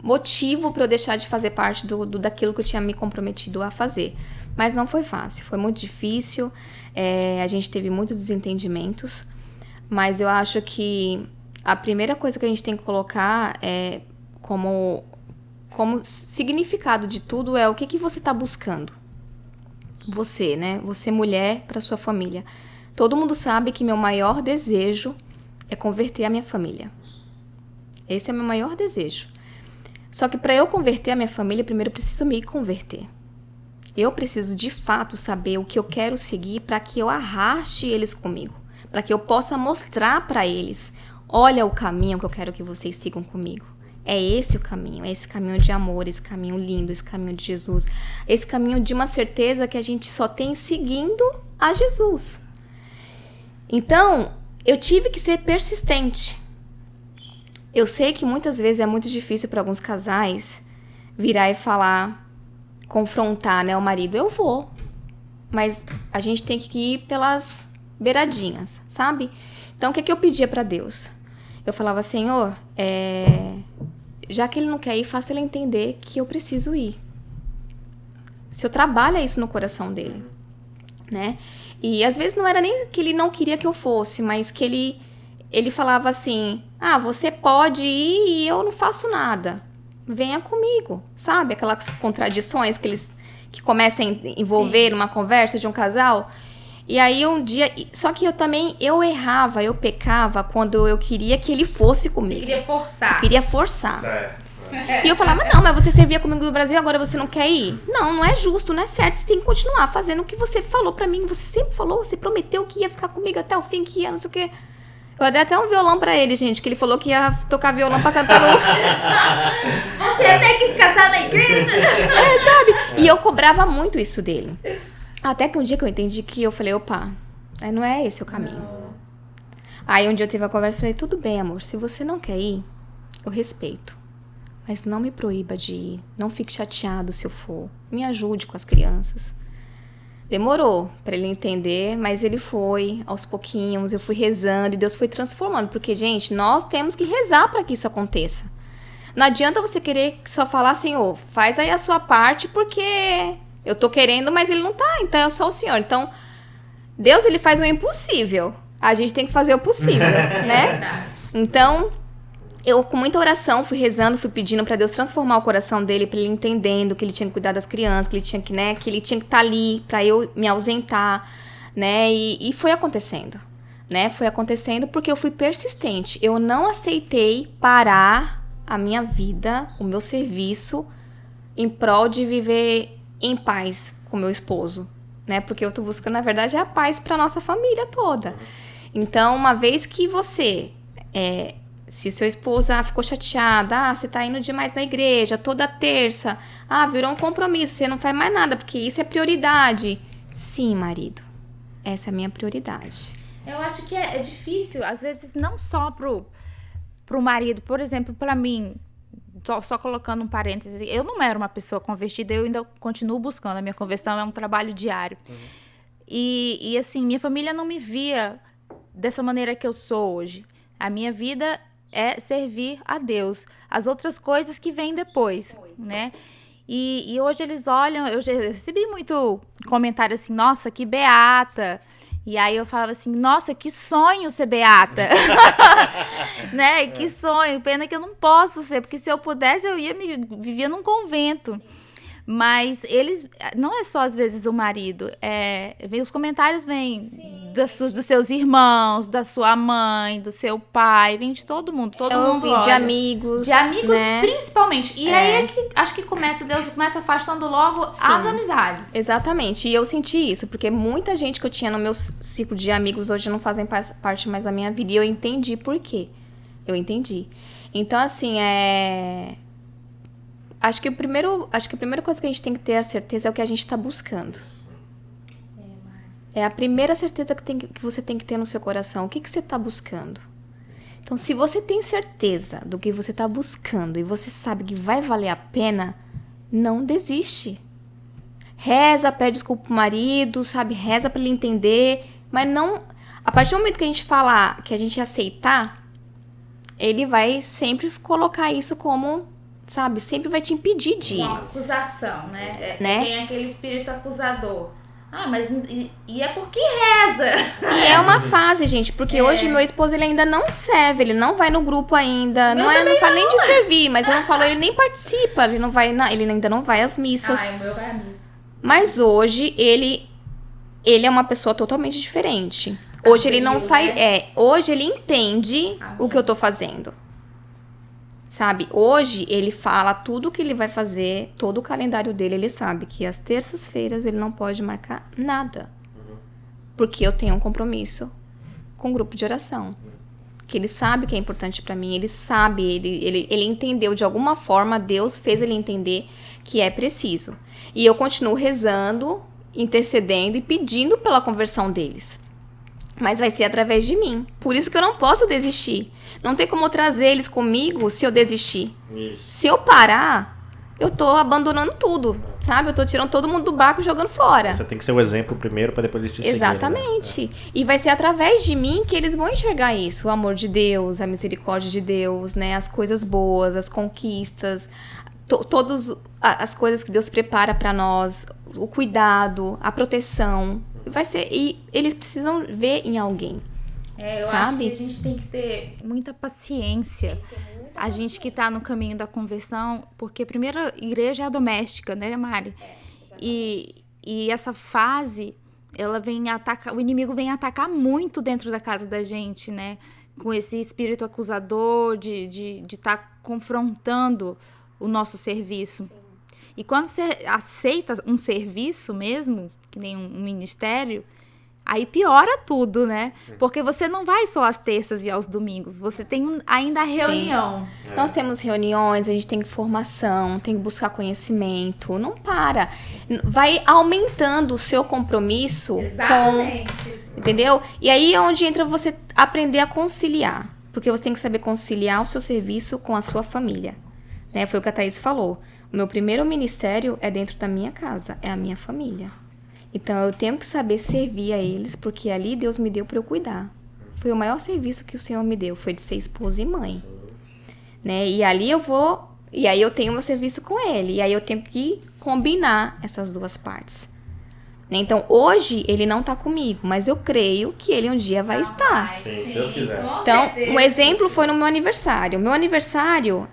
motivo para eu deixar de fazer parte daquilo que eu tinha me comprometido a fazer. Mas não foi fácil, foi muito difícil, a gente teve muitos desentendimentos, mas eu acho que a primeira coisa que a gente tem que colocar como significado de tudo é o que você está buscando. Você, né? Você mulher para sua família. Todo mundo sabe que meu maior desejo é converter a minha família. Esse é meu maior desejo. Só que para eu converter a minha família, primeiro eu preciso me converter. Eu preciso de fato saber o que eu quero seguir para que eu arraste eles comigo. Para que eu possa mostrar para eles, olha o caminho que eu quero que vocês sigam comigo. É esse o caminho, é esse caminho de amor, esse caminho lindo, esse caminho de Jesus. Esse caminho de uma certeza que a gente só tem seguindo a Jesus. Então, eu tive que ser persistente. Eu sei que muitas vezes é muito difícil para alguns casais virar e falar, confrontar, né, o marido. Eu vou, mas a gente tem que ir pelas beiradinhas, sabe? Então, o que eu pedia para Deus? Eu falava, Senhor, já que ele não quer ir, faça ele entender que eu preciso ir. O Senhor trabalha isso no coração dele, né? E às vezes não era nem que ele não queria que eu fosse, mas que ele falava assim, você pode ir e eu não faço nada. Venha comigo, sabe? Aquelas contradições que começam a envolver uma conversa de um casal. E aí um dia... Só que eu errava, eu pecava quando eu queria que ele fosse comigo. Você queria forçar. Eu queria forçar. E eu falava, não, mas você servia comigo no Brasil, agora você não quer ir? Não, não é justo, não é certo. Você tem que continuar fazendo o que você falou pra mim. Você sempre falou, você prometeu que ia ficar comigo até o fim, que ia não sei o quê. Eu dei até um violão pra ele, gente, que ele falou que ia tocar violão pra cantar no... Você até quis casar na igreja? Sabe? E eu cobrava muito isso dele. Até que um dia que eu entendi que eu falei, opa, não é esse o caminho. Aí um dia eu tive a conversa e falei, tudo bem, amor, se você não quer ir, eu respeito. Mas não me proíba de ir, não fique chateado se eu for. Me ajude com as crianças. Demorou pra ele entender, mas ele foi, aos pouquinhos, eu fui rezando e Deus foi transformando. Porque, gente, nós temos que rezar para que isso aconteça. Não adianta você querer só falar, Senhor, faz aí a sua parte, porque eu tô querendo, mas ele não tá, então é só o Senhor. Então, Deus, ele faz o impossível. A gente tem que fazer o possível, né? Então, eu com muita oração fui rezando, fui pedindo pra Deus transformar o coração dele, pra ele entendendo que ele tinha que cuidar das crianças, que ele tinha que, né, que ele tinha que estar ali pra eu me ausentar, né? E foi acontecendo, né? Foi acontecendo porque eu fui persistente. Eu não aceitei parar a minha vida, o meu serviço, em prol de viver em paz com meu esposo, né? Porque eu tô buscando, na verdade, a paz pra nossa família toda. Então, uma vez que você... se o seu esposo ficou chateada, você tá indo demais na igreja, toda terça, virou um compromisso, você não faz mais nada, porque isso é prioridade. Sim, marido, essa é a minha prioridade. Eu acho que é difícil, às vezes, não só pro marido, por exemplo, pra mim, só colocando um parêntese, eu não era uma pessoa convertida, eu ainda continuo buscando, a minha conversão é um trabalho diário. E assim, minha família não me via dessa maneira que eu sou hoje. A minha vida é servir a Deus. As outras coisas que vêm depois, né? E hoje eles olham... Eu já recebi muito comentário assim, nossa, que beata. E aí eu falava assim, nossa, que sonho ser beata. Né? Que sonho. Pena que eu não posso ser, porque se eu pudesse, eu vivia num convento. Mas eles... Não é só, às vezes, o marido. Os comentários vêm dos seus irmãos, da sua mãe, do seu pai. Vem de todo mundo. Todo mundo olha. De amigos. De amigos, né? Principalmente. E aí é que acho que Deus começa afastando logo as amizades. Exatamente. E eu senti isso. Porque muita gente que eu tinha no meu ciclo de amigos hoje não fazem parte mais da minha vida. E eu entendi por quê. Eu entendi. Então, assim, Acho que a primeira coisa que a gente tem que ter a certeza é o que a gente está buscando. É a primeira certeza que você tem que ter no seu coração. O que você está buscando? Então, se você tem certeza do que você está buscando e você sabe que vai valer a pena, não desiste. Reza, pede desculpa pro marido, sabe? Reza para ele entender. Mas não... A partir do momento que a gente falar, que a gente aceitar, ele vai sempre colocar isso como... Sabe? Sempre vai te impedir de ir. Uma acusação, né? Tem aquele espírito acusador. Mas... E é porque reza. E é uma fase, gente. Porque hoje meu esposo, ele ainda não serve. Ele não vai no grupo ainda. Não fala nem de servir. Mas eu não falo, ele nem participa. Ele ainda não vai às missas. O meu vai à missa. Mas hoje, ele é uma pessoa totalmente diferente. Hoje ele não faz... hoje ele entende o que eu tô fazendo. Sabe, hoje ele fala tudo o que ele vai fazer, todo o calendário dele, ele sabe que às terças-feiras ele não pode marcar nada. Porque eu tenho um compromisso com o grupo de oração. Que ele sabe que é importante pra mim, ele sabe, ele entendeu de alguma forma, Deus fez ele entender que é preciso. E eu continuo rezando, intercedendo e pedindo pela conversão deles. Mas vai ser através de mim. Por isso que eu não posso desistir. Não tem como trazer eles comigo se eu desistir. Isso. Se eu parar, eu tô abandonando tudo, sabe? Eu tô tirando todo mundo do barco e jogando fora. Você tem que ser o exemplo primeiro para depois eles te seguirem. Exatamente. Né? E vai ser através de mim que eles vão enxergar isso. O amor de Deus, a misericórdia de Deus, né? As coisas boas, as conquistas, todas as coisas que Deus prepara para nós, o cuidado, a proteção. E eles precisam ver em alguém. Eu acho que a gente tem que ter muita paciência. A gente que tá no caminho da conversão, porque a primeira igreja é a doméstica, né, Mari? E essa fase, ela vem atacar, o inimigo vem atacar muito dentro da casa da gente, né? Com esse espírito acusador de estar confrontando o nosso serviço. E quando você aceita um serviço mesmo, que nem um ministério, aí piora tudo, né? Porque você não vai só às terças e aos domingos, você tem ainda a reunião. Nós temos reuniões, a gente tem formação, tem que buscar conhecimento, não para. Vai aumentando o seu compromisso. Exatamente. Entendeu? E aí é onde entra aprender a conciliar. Porque você tem que saber conciliar o seu serviço com a sua família. Né? Foi o que a Thaís falou. O meu primeiro ministério é dentro da minha casa, é a minha família. Então, eu tenho que saber servir a eles, porque ali Deus me deu para eu cuidar. Foi o maior serviço que o Senhor me deu, foi de ser esposa e mãe. Né? E ali e aí eu tenho meu serviço com ele, e aí eu tenho que combinar essas duas partes. Então, hoje, ele não tá comigo, mas eu creio que ele um dia vai estar. Sim, se Deus quiser. Então, um exemplo foi no meu aniversário. Meu aniversário,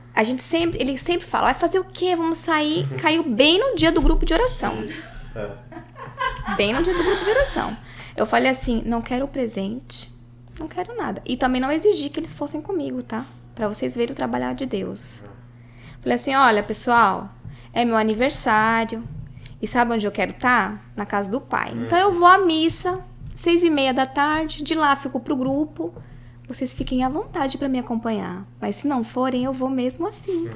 ele sempre fala, vai fazer o quê? Vamos sair. Caiu bem no dia do grupo de oração. Isso. Bem no dia do grupo de oração. Eu falei assim, não quero presente, não quero nada. E também não exigi que eles fossem comigo, tá? Pra vocês verem o trabalhar de Deus. Falei assim, olha, pessoal, é meu aniversário. E sabe onde eu quero estar? Na casa do pai. Então eu vou à missa, 6:30 da tarde. De lá fico pro grupo. Vocês fiquem à vontade pra me acompanhar. Mas se não forem, eu vou mesmo assim.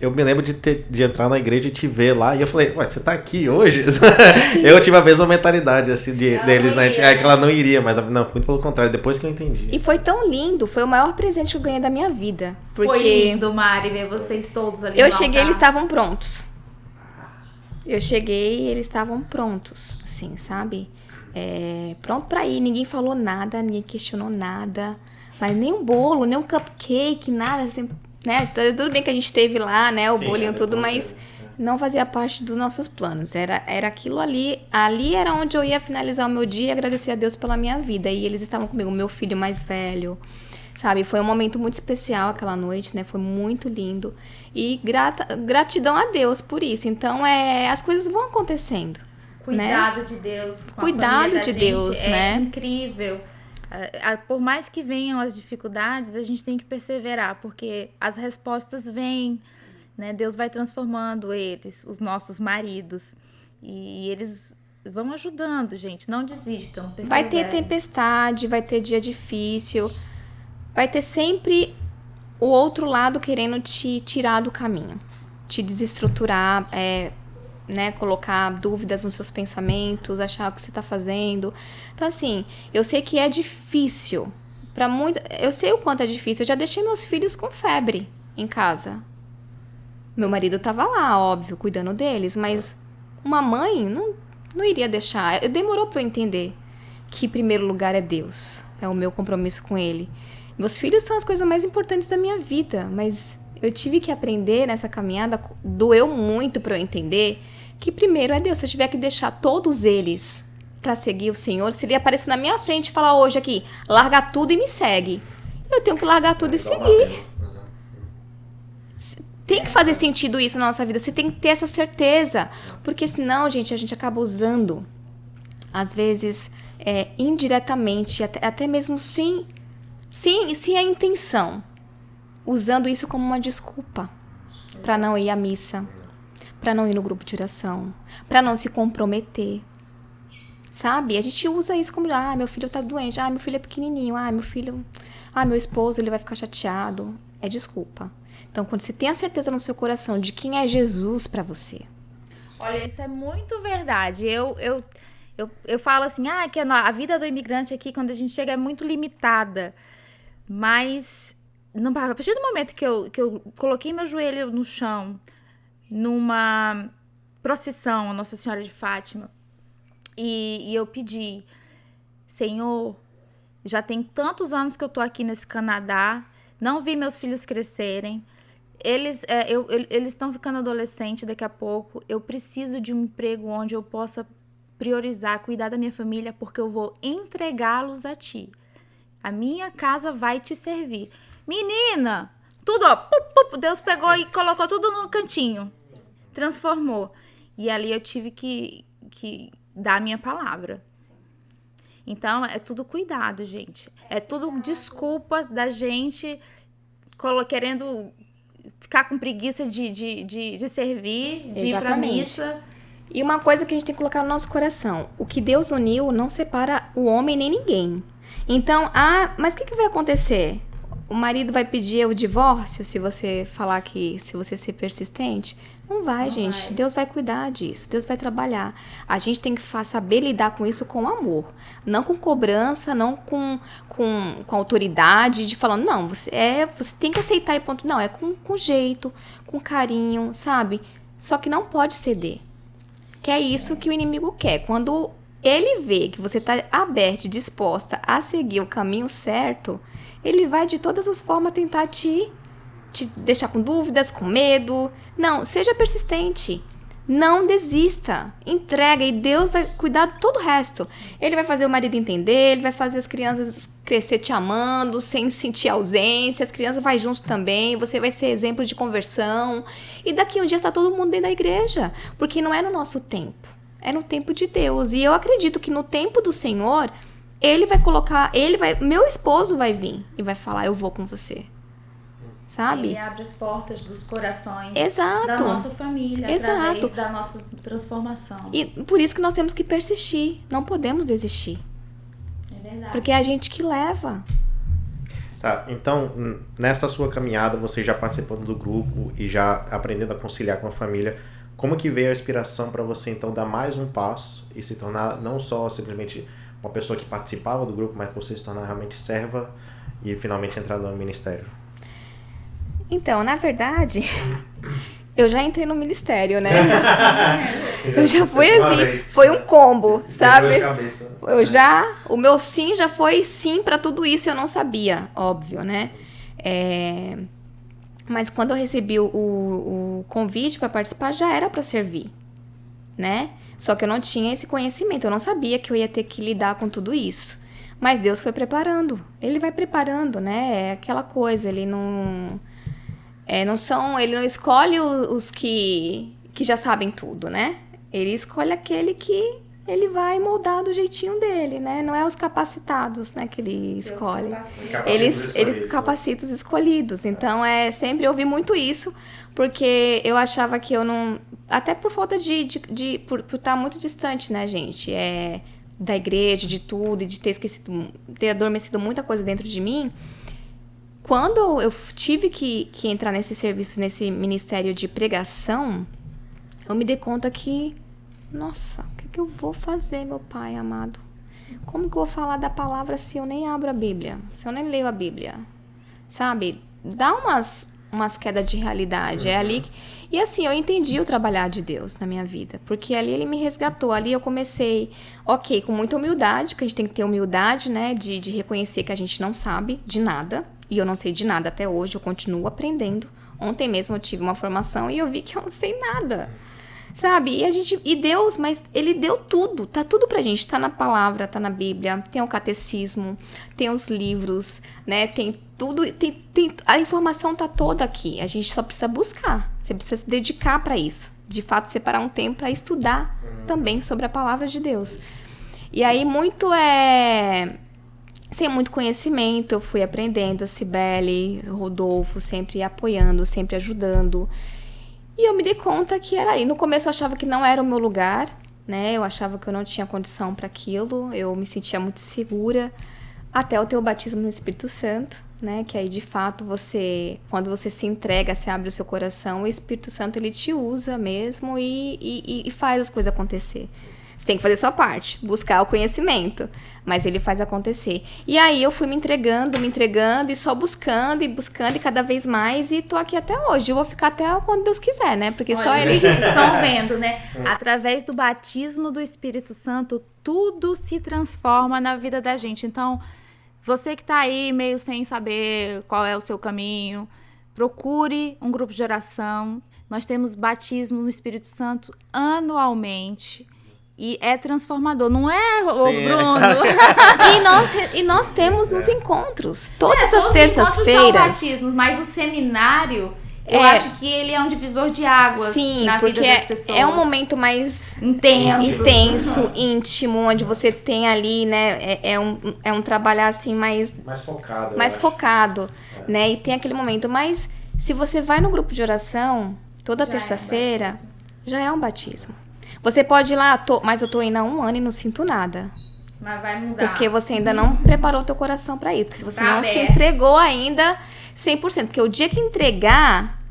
Eu me lembro de entrar na igreja e te ver lá. E eu falei, ué, você tá aqui hoje? Eu tive a mesma mentalidade assim, deles, né? Que ela não iria, mas não, muito pelo contrário, depois que eu entendi. E foi tão lindo. Foi o maior presente que eu ganhei da minha vida. Porque Foi lindo, Mari, ver vocês todos ali. eu cheguei, eles estavam prontos. Eu cheguei e eles estavam prontos, assim, sabe? Pronto pra ir. Ninguém falou nada, ninguém questionou nada. Mas nem um bolo, nem um cupcake, nada, assim, né? Tudo bem que a gente teve lá, né? O bolinho, tudo, mas não fazia parte dos nossos planos. Era aquilo ali. Ali era onde eu ia finalizar o meu dia e agradecer a Deus pela minha vida. E eles estavam comigo, meu filho mais velho, sabe? Foi um momento muito especial aquela noite, né? Foi muito lindo. E gratidão a Deus por isso. Então, as coisas vão acontecendo. Cuidado, né? De Deus. Com Cuidado a de Deus, né? É incrível. Por mais que venham as dificuldades, a gente tem que perseverar, porque as respostas vêm, né? Deus vai transformando eles, os nossos maridos. E eles vão ajudando, gente. Não desistam. Vai ter tempestade, vai ter dia difícil. Vai ter sempre o outro lado querendo te tirar do caminho, te desestruturar, né, colocar dúvidas nos seus pensamentos, achar o que você tá fazendo. Então, assim, eu sei que é difícil. Eu sei o quanto é difícil. Eu já deixei meus filhos com febre em casa. Meu marido tava lá, óbvio, cuidando deles, mas uma mãe não iria deixar. Demorou pra eu entender que, em primeiro lugar, é Deus. É o meu compromisso com Ele. Meus filhos são as coisas mais importantes da minha vida, mas eu tive que aprender nessa caminhada, doeu muito pra eu entender que primeiro é Deus. Se eu tiver que deixar todos eles pra seguir o Senhor, se Ele aparecer na minha frente e falar hoje aqui, larga tudo e me segue, eu tenho que largar tudo e seguir. Tem que fazer sentido isso na nossa vida, você tem que ter essa certeza, porque senão, gente, a gente acaba usando, às vezes, indiretamente, até mesmo sem a intenção, usando isso como uma desculpa para não ir à missa, para não ir no grupo de oração, para não se comprometer, sabe? A gente usa isso como, meu filho tá doente, meu filho é pequenininho, meu esposo, ele vai ficar chateado. É desculpa. Então, quando você tem a certeza no seu coração de quem é Jesus para você. Olha, isso é muito verdade. Eu falo assim, que a vida do imigrante aqui, quando a gente chega, é muito limitada. Mas, a partir do momento que eu coloquei meu joelho no chão, numa procissão a Nossa Senhora de Fátima, e eu pedi, Senhor, já tem tantos anos que eu tô aqui nesse Canadá, não vi meus filhos crescerem, eles estão ficando adolescentes daqui a pouco, eu preciso de um emprego onde eu possa priorizar, cuidar da minha família, porque eu vou entregá-los a Ti. A minha casa vai te servir. Menina, tudo, Deus pegou e colocou tudo no cantinho. Sim. Transformou. E ali eu tive que dar a minha palavra. Sim. Então, é tudo cuidado, gente. É tudo desculpa da gente querendo ficar com preguiça de servir, de ir pra missa. E uma coisa que a gente tem que colocar no nosso coração. O que Deus uniu não separa o homem nem ninguém. Então, mas o que vai acontecer? o marido vai pedir o divórcio se você falar se você ser persistente? Não vai, gente. Vai. Deus vai cuidar disso. Deus vai trabalhar. A gente tem que saber lidar com isso com amor. Não com cobrança, não com autoridade de falando, não, você tem que aceitar e ponto. Não, é com jeito, com carinho, sabe? Só que não pode ceder. Que é isso que o inimigo quer. Quando ele vê que você está aberta e disposta a seguir o caminho certo, ele vai de todas as formas tentar te deixar com dúvidas, com medo. Não, seja persistente. Não desista. Entrega e Deus vai cuidar de todo o resto. Ele vai fazer o marido entender, ele vai fazer as crianças crescer te amando, sem sentir ausência. As crianças vão junto também, você vai ser exemplo de conversão. E daqui um dia está todo mundo dentro da igreja. Porque não é no nosso tempo. É no tempo de Deus. E eu acredito que no tempo do Senhor, Ele vai colocar, meu esposo vai vir e vai falar, eu vou com você. Sabe? Ele abre as portas dos corações. Exato. Da nossa família, Exato. Através da nossa transformação. E por isso que nós temos que persistir. Não podemos desistir. É verdade. Porque é a gente que leva. Tá, então, nessa sua caminhada, você já participando do grupo e já aprendendo a conciliar com a família, como que veio a inspiração para você, então, dar mais um passo e se tornar não só simplesmente uma pessoa que participava do grupo, mas você se tornar realmente serva e finalmente entrar no ministério? Então, na verdade, eu já entrei no ministério, né? Eu já fui assim, foi um combo, sabe? O meu sim já foi sim pra tudo isso, eu não sabia, óbvio, né? Mas quando eu recebi o convite para participar, já era para servir, né? Só que eu não tinha esse conhecimento, eu não sabia que eu ia ter que lidar com tudo isso. Mas Deus foi preparando, Ele vai preparando, né? É aquela coisa, Ele não escolhe os que já sabem tudo, né? Ele escolhe aquele que ele vai moldar do jeitinho dele, né? Não é os capacitados, né, que ele escolhe. Ele capacita os escolhidos. Então, sempre ouvi muito isso, porque eu achava que eu não... Até por falta por estar muito distante, né, gente? Da igreja, de tudo, e de ter adormecido muita coisa dentro de mim. Quando eu tive que entrar nesse serviço, nesse ministério de pregação, eu me dei conta que, nossa, o que eu vou fazer, meu Pai amado? Como que eu vou falar da palavra se eu nem abro a Bíblia? Se eu nem leio a Bíblia? Sabe? Dá umas quedas de realidade. É ali E assim, eu entendi o trabalhar de Deus na minha vida, porque ali Ele me resgatou. Ali eu comecei, com muita humildade, porque a gente tem que ter humildade, né, de reconhecer que a gente não sabe de nada. E eu não sei de nada até hoje, eu continuo aprendendo. Ontem mesmo eu tive uma formação e eu vi que eu não sei nada, sabe? E Deus, mas Ele deu tudo, tá tudo pra gente. Tá na palavra, tá na Bíblia, tem o catecismo, tem os livros, né? Tem tudo, a informação tá toda aqui. A gente só precisa buscar, você precisa se dedicar pra isso. De fato, separar um tempo pra estudar também sobre a palavra de Deus. E aí, sem muito conhecimento, eu fui aprendendo, a Cibele, Rodolfo, sempre apoiando, sempre ajudando. E eu me dei conta que era aí. No começo eu achava que não era o meu lugar, né? Eu achava que eu não tinha condição para aquilo. Eu me sentia muito segura. Até eu ter o batismo no Espírito Santo, né? Que aí, de fato, quando você se entrega, você abre o seu coração, o Espírito Santo, ele te usa mesmo e faz as coisas acontecer. Você tem que fazer a sua parte, buscar o conhecimento, mas ele faz acontecer. E aí eu fui me entregando e só buscando e cada vez mais, e tô aqui até hoje. Eu vou ficar até quando Deus quiser, né? Porque só Ele... Vocês estão vendo, né? Através do batismo do Espírito Santo, tudo se transforma na vida da gente. Então, você que tá aí meio sem saber qual é o seu caminho, procure um grupo de oração. Nós temos batismo no Espírito Santo anualmente. E é transformador, não é, Bruno? E nós temos nos encontros, todas as terças-feiras. Batismos, mas o seminário, eu acho que ele é um divisor de águas na vida das pessoas. É um momento mais intenso, íntimo, onde você tem ali, né, é um trabalhar assim mais focado, né, e tem aquele momento. Mas se você vai no grupo de oração, toda terça-feira, já é um batismo. Você pode ir lá, mas eu tô indo há 1 ano e não sinto nada. Mas vai mudar. Porque você ainda não preparou o teu coração pra isso. Porque se você Tá não se aberto. entregou ainda 100%. Porque o dia que entregar,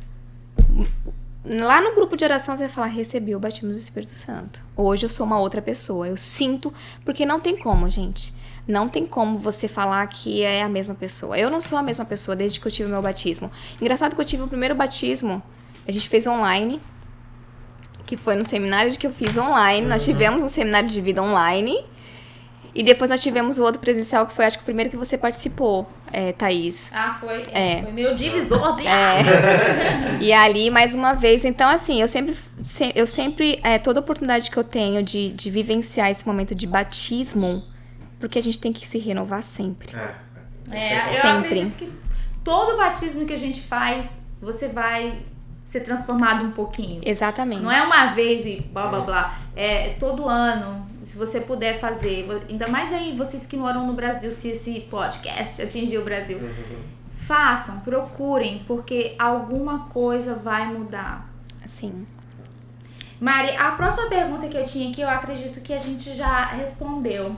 lá no grupo de oração você vai falar, recebi o batismo do Espírito Santo. Hoje eu sou uma outra pessoa. Eu sinto, porque não tem como, gente. Não tem como você falar que é a mesma pessoa. Eu não sou a mesma pessoa desde que eu tive o meu batismo. Engraçado que eu tive o primeiro batismo, a gente fez online, que foi no seminário que eu fiz online. Nós tivemos um seminário de vida online. E depois nós tivemos o outro presencial, que foi, acho que o primeiro que você participou, Thaís. Ah, foi. É. Foi meu divisor de águas. E ali, mais uma vez, então assim, eu sempre toda oportunidade que eu tenho de vivenciar esse momento de batismo, porque a gente tem que se renovar sempre. Eu Sempre. acredito que todo batismo que a gente faz, você vai ser transformado um pouquinho. Exatamente. Não é uma vez e blá blá blá. É todo ano, se você puder fazer. Ainda mais aí, vocês que moram no Brasil, se esse podcast atingir o Brasil. Façam, procurem, porque alguma coisa vai mudar. Sim. Mari, a próxima pergunta que eu tinha aqui, eu acredito que a gente já respondeu,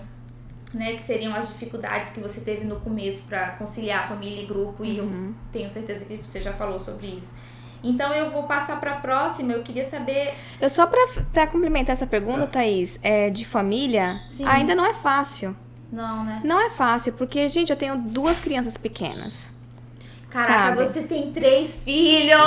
né? Que seriam as dificuldades que você teve no começo para conciliar família e grupo. E eu tenho certeza que você já falou sobre isso. Então eu vou passar para a próxima. Eu queria saber... Eu só pra complementar essa pergunta, Thaís, de família, Sim. ainda não é fácil. Não, né? Não é fácil, porque, gente, eu tenho 2 crianças pequenas. Caraca, sabe? você tem 3 filhos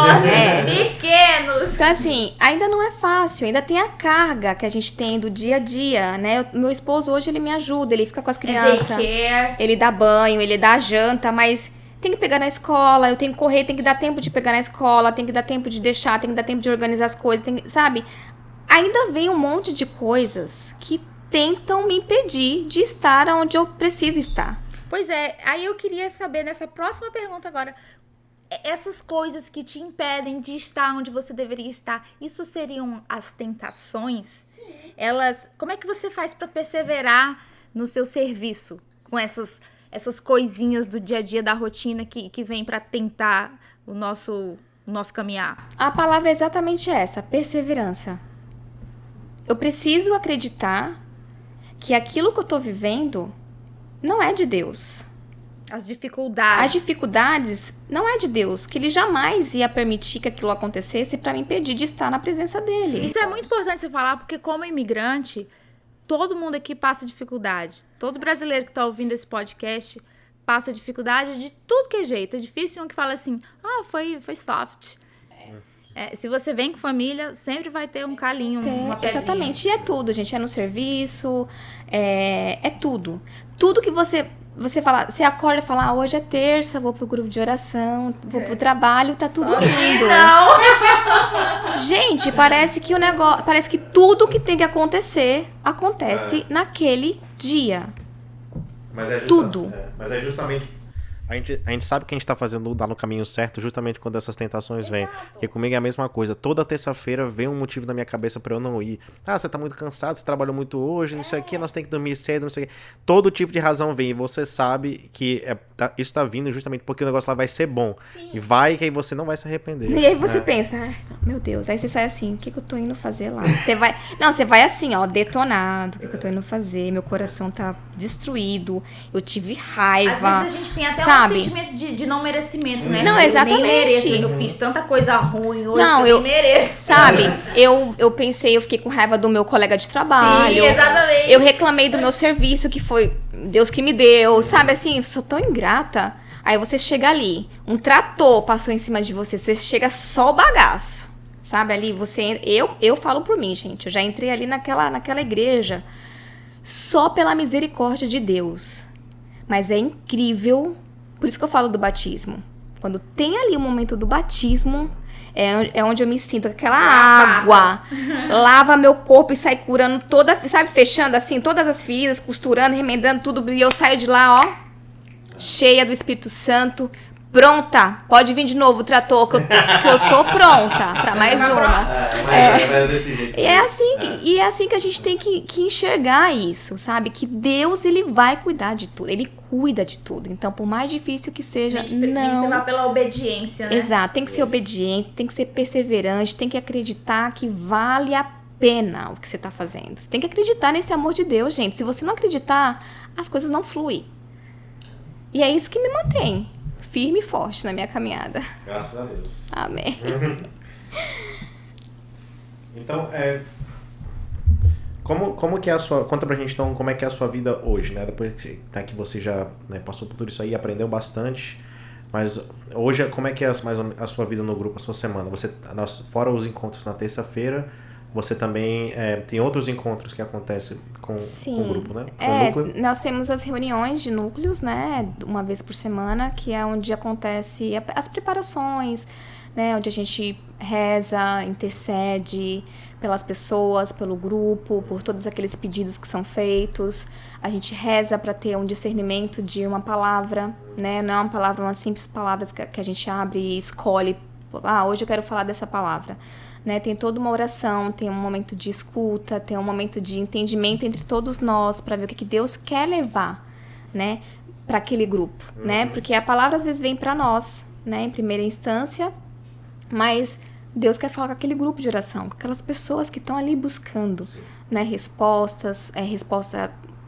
pequenos. Então, assim, ainda não é fácil, ainda tem a carga que a gente tem do dia a dia, né? Meu esposo hoje, ele me ajuda, ele fica com as crianças, Daycare. ele dá banho, ele dá janta, mas tem que pegar na escola, eu tenho que correr, tem que dar tempo de pegar na escola, tem que dar tempo de deixar, tem que dar tempo de organizar as coisas, sabe? Ainda vem um monte de coisas que tentam me impedir de estar onde eu preciso estar. Pois é, aí eu queria saber nessa próxima pergunta agora, essas coisas que te impedem de estar onde você deveria estar, isso seriam as tentações? Sim. Como é que você faz para perseverar no seu serviço com essas coisinhas do dia a dia, da rotina que vem para tentar o nosso caminhar? A palavra é exatamente essa, perseverança. Eu preciso acreditar que aquilo que eu tô vivendo não é de Deus. As dificuldades. As dificuldades não é de Deus, que ele jamais ia permitir que aquilo acontecesse para me impedir de estar na presença dele. Isso é muito importante você falar, porque como imigrante, todo mundo aqui passa dificuldade. Todo brasileiro que tá ouvindo esse podcast passa dificuldade de tudo que é jeito. É difícil um que fala assim, foi soft. Se você vem com família, sempre vai ter um calinho, uma pedrinha. Exatamente, e é tudo, gente. É no serviço, é tudo. Tudo que você fala, você acorda e fala, hoje é terça, vou pro grupo de oração, vou pro trabalho, tá tudo lindo. Não! Gente, parece que tudo que tem que acontecer, acontece naquele dia. Mas Tudo. Mas é justamente... A gente sabe que a gente tá fazendo no caminho certo justamente quando essas tentações vêm. Porque comigo é a mesma coisa. Toda terça-feira vem um motivo na minha cabeça pra eu não ir. Você tá muito cansado, você trabalhou muito hoje, não sei o que, nós temos que dormir cedo, não sei o que. Todo tipo de razão vem. E você sabe que isso tá vindo justamente porque o negócio lá vai ser bom. Sim. E vai que aí você não vai se arrepender. E aí você pensa, meu Deus, aí você sai assim, o que eu tô indo fazer lá? Você vai assim, detonado, o que eu tô indo fazer? Meu coração tá destruído, eu tive raiva. Às vezes a gente tem até um sentimento de não merecimento, né? Não, exatamente. Eu nem mereço, eu fiz tanta coisa ruim hoje que eu nem mereço. Sabe, eu pensei, eu fiquei com raiva do meu colega de trabalho. Sim, exatamente. Eu reclamei do meu serviço, que foi Deus que me deu, sabe, assim, sou tão ingrata. Aí você chega ali, um trator passou em cima de você, você chega só o bagaço, sabe, ali eu falo por mim, gente, eu já entrei ali naquela igreja só pela misericórdia de Deus, mas é incrível, por isso que eu falo do batismo, quando tem ali o momento do batismo, é onde eu me sinto, aquela água lava meu corpo e sai curando toda, sabe, fechando assim, todas as feridas, costurando, remendando tudo, e eu saio de lá, cheia do Espírito Santo, pronta, pode vir de novo o trator, que eu tô pronta pra mais uma. E é assim que a gente tem que enxergar isso, sabe? Que Deus, ele vai cuidar de tudo, ele cuida de tudo. Então, por mais difícil que seja, tem que ser pela obediência, né? Exato, tem que ser obediente, tem que ser perseverante, tem que acreditar que vale a pena o que você tá fazendo. Você tem que acreditar nesse amor de Deus, gente. Se você não acreditar, as coisas não fluem. E é isso que me mantém firme e forte na minha caminhada. Graças a Deus. Amém. Então, como que é a sua... Conta pra gente, então, como é que é a sua vida hoje, né? Depois que você já, né, passou por tudo isso aí, aprendeu bastante. Mas hoje, como é que é mais a sua vida no grupo, a sua semana? Você, fora os encontros na terça-feira, você também tem outros encontros que acontecem com o grupo, né? Com o núcleo? Nós temos as reuniões de núcleos, né? Uma vez por semana, que é onde acontece as preparações, né? Onde a gente reza, intercede pelas pessoas, pelo grupo, por todos aqueles pedidos que são feitos. A gente reza para ter um discernimento de uma palavra, né? Não é uma palavra, uma simples palavra que a gente abre e escolhe. Hoje eu quero falar dessa palavra. Né? Tem toda uma oração, tem um momento de escuta, tem um momento de entendimento entre todos nós para ver o que Deus quer levar, né? Para aquele grupo, né? Porque a palavra às vezes vem para nós, né? Em primeira instância, mas Deus quer falar com aquele grupo de oração, com aquelas pessoas que estão ali buscando, né? Respostas,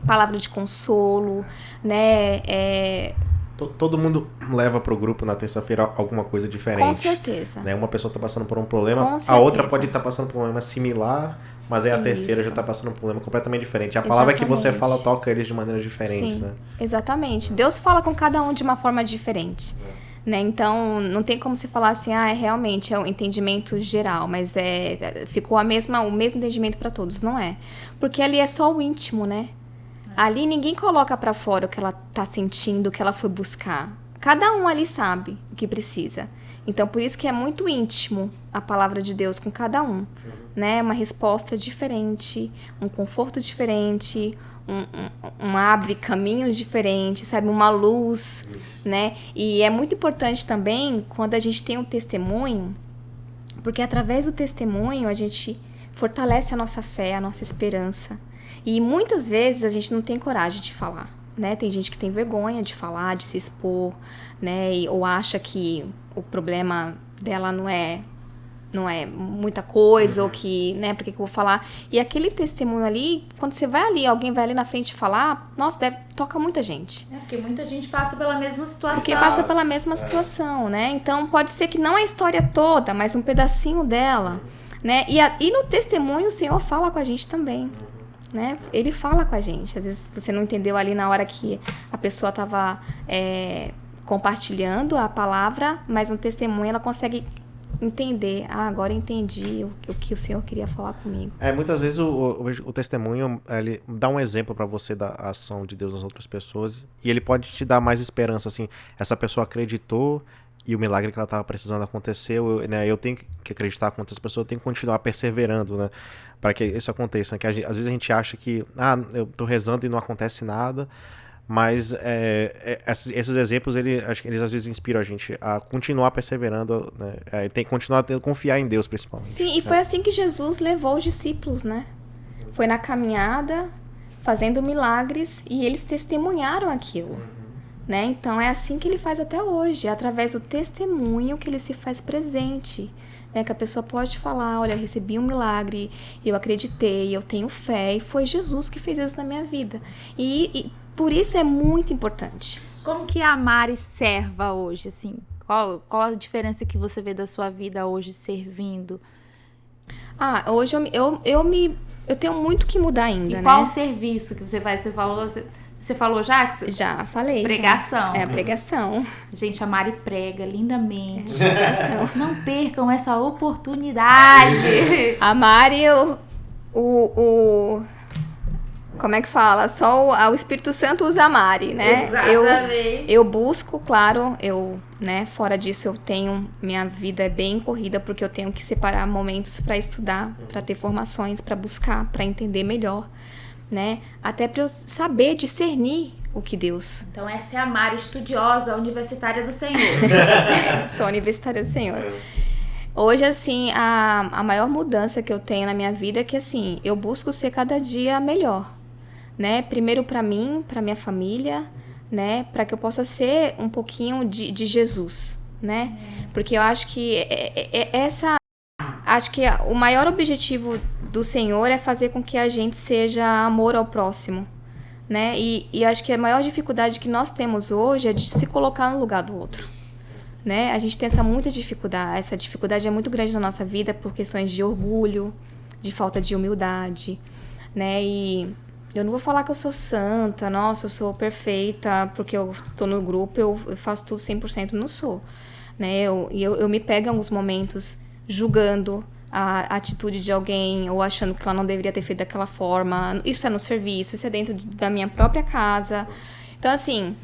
palavra de consolo, né? Todo mundo leva pro grupo na terça-feira alguma coisa diferente. Com certeza. Né? Uma pessoa tá passando por um problema, a outra pode estar passando por um problema similar, mas aí a terceira já tá passando por um problema completamente diferente. A palavra que você fala toca eles de maneiras diferentes, né? Exatamente. Deus fala com cada um de uma forma diferente. Né? Então, não tem como você falar assim, realmente é um entendimento geral, mas ficou o mesmo entendimento para todos, não é? Porque ali é só o íntimo, né? Ali ninguém coloca pra fora o que ela tá sentindo, o que ela foi buscar. Cada um ali sabe o que precisa. Então, por isso que é muito íntimo a palavra de Deus com cada um. Né? Uma resposta diferente, um conforto diferente, um abre caminhos diferentes, sabe? Uma luz, né? E é muito importante também quando a gente tem um testemunho, porque através do testemunho a gente fortalece a nossa fé, a nossa esperança. E muitas vezes a gente não tem coragem de falar, né? Tem gente que tem vergonha de falar, de se expor, né? Ou acha que o problema dela não é muita coisa, ou que, né, por que eu vou falar? E aquele testemunho ali, quando você vai ali, alguém vai ali na frente falar, nossa, toca muita gente. Porque muita gente passa pela mesma situação. Porque passa pela mesma situação, né? Então pode ser que não a história toda, mas um pedacinho dela, né? E no testemunho o Senhor fala com a gente também. Né? Ele fala com a gente. Às vezes você não entendeu ali na hora que a pessoa estava compartilhando a palavra, mas no testemunho ela consegue entender. Agora entendi o que o Senhor queria falar comigo. Muitas vezes o testemunho ele dá um exemplo para você da ação de Deus nas outras pessoas e ele pode te dar mais esperança, assim, essa pessoa acreditou e o milagre que ela estava precisando aconteceu, né? Eu tenho que acreditar com outras pessoas, eu tenho que continuar perseverando, né? Para que isso aconteça, né? Que às vezes a gente acha que eu tô rezando e não acontece nada, mas esses exemplos acho que eles às vezes inspiram a gente a continuar perseverando, né? Tem que continuar a confiar em Deus, principalmente. Sim, e foi assim que Jesus levou os discípulos, né? Foi na caminhada, fazendo milagres, e eles testemunharam aquilo. Né? Então é assim que ele faz até hoje, é através do testemunho que ele se faz presente, né? Que a pessoa pode falar, olha, eu recebi um milagre, eu acreditei, eu tenho fé, e foi Jesus que fez isso na minha vida. E por isso é muito importante. Como que a Mari serva hoje, assim? Qual a diferença que você vê da sua vida hoje servindo? Hoje eu tenho muito que mudar ainda, né? E qual o serviço que você faz? Você falou já? Já falei. Pregação. Já. Pregação. Gente, a Mari prega lindamente. Pregação. Não percam essa oportunidade. A Mari, como é que fala? Só o Espírito Santo usa a Mari, né? Exatamente. Eu busco, claro, né? Fora disso, minha vida é bem corrida, porque eu tenho que separar momentos para estudar, para ter formações, para buscar, para entender melhor. Né? Até para eu saber discernir o que Deus... Então essa é a Mari, estudiosa, universitária do Senhor. Sou universitária do Senhor. Hoje, assim, a maior mudança que eu tenho na minha vida é que, assim, eu busco ser cada dia melhor, né? Primeiro para mim, para minha família, né? Para que eu possa ser um pouquinho de Jesus, né? Porque eu acho que acho que o maior objetivo do Senhor é fazer com que a gente seja amor ao próximo, né? E acho que a maior dificuldade que nós temos hoje é de se colocar no lugar do outro, né? A gente tem essa dificuldade é muito grande na nossa vida por questões de orgulho, de falta de humildade, né? E eu não vou falar que eu sou santa, nossa, eu sou perfeita, porque eu tô no grupo, eu faço tudo 100%, não sou, né? Eu me pego em alguns momentos julgando a atitude de alguém ou achando que ela não deveria ter feito daquela forma. Isso é no serviço, isso é dentro da minha própria casa. Então, assim,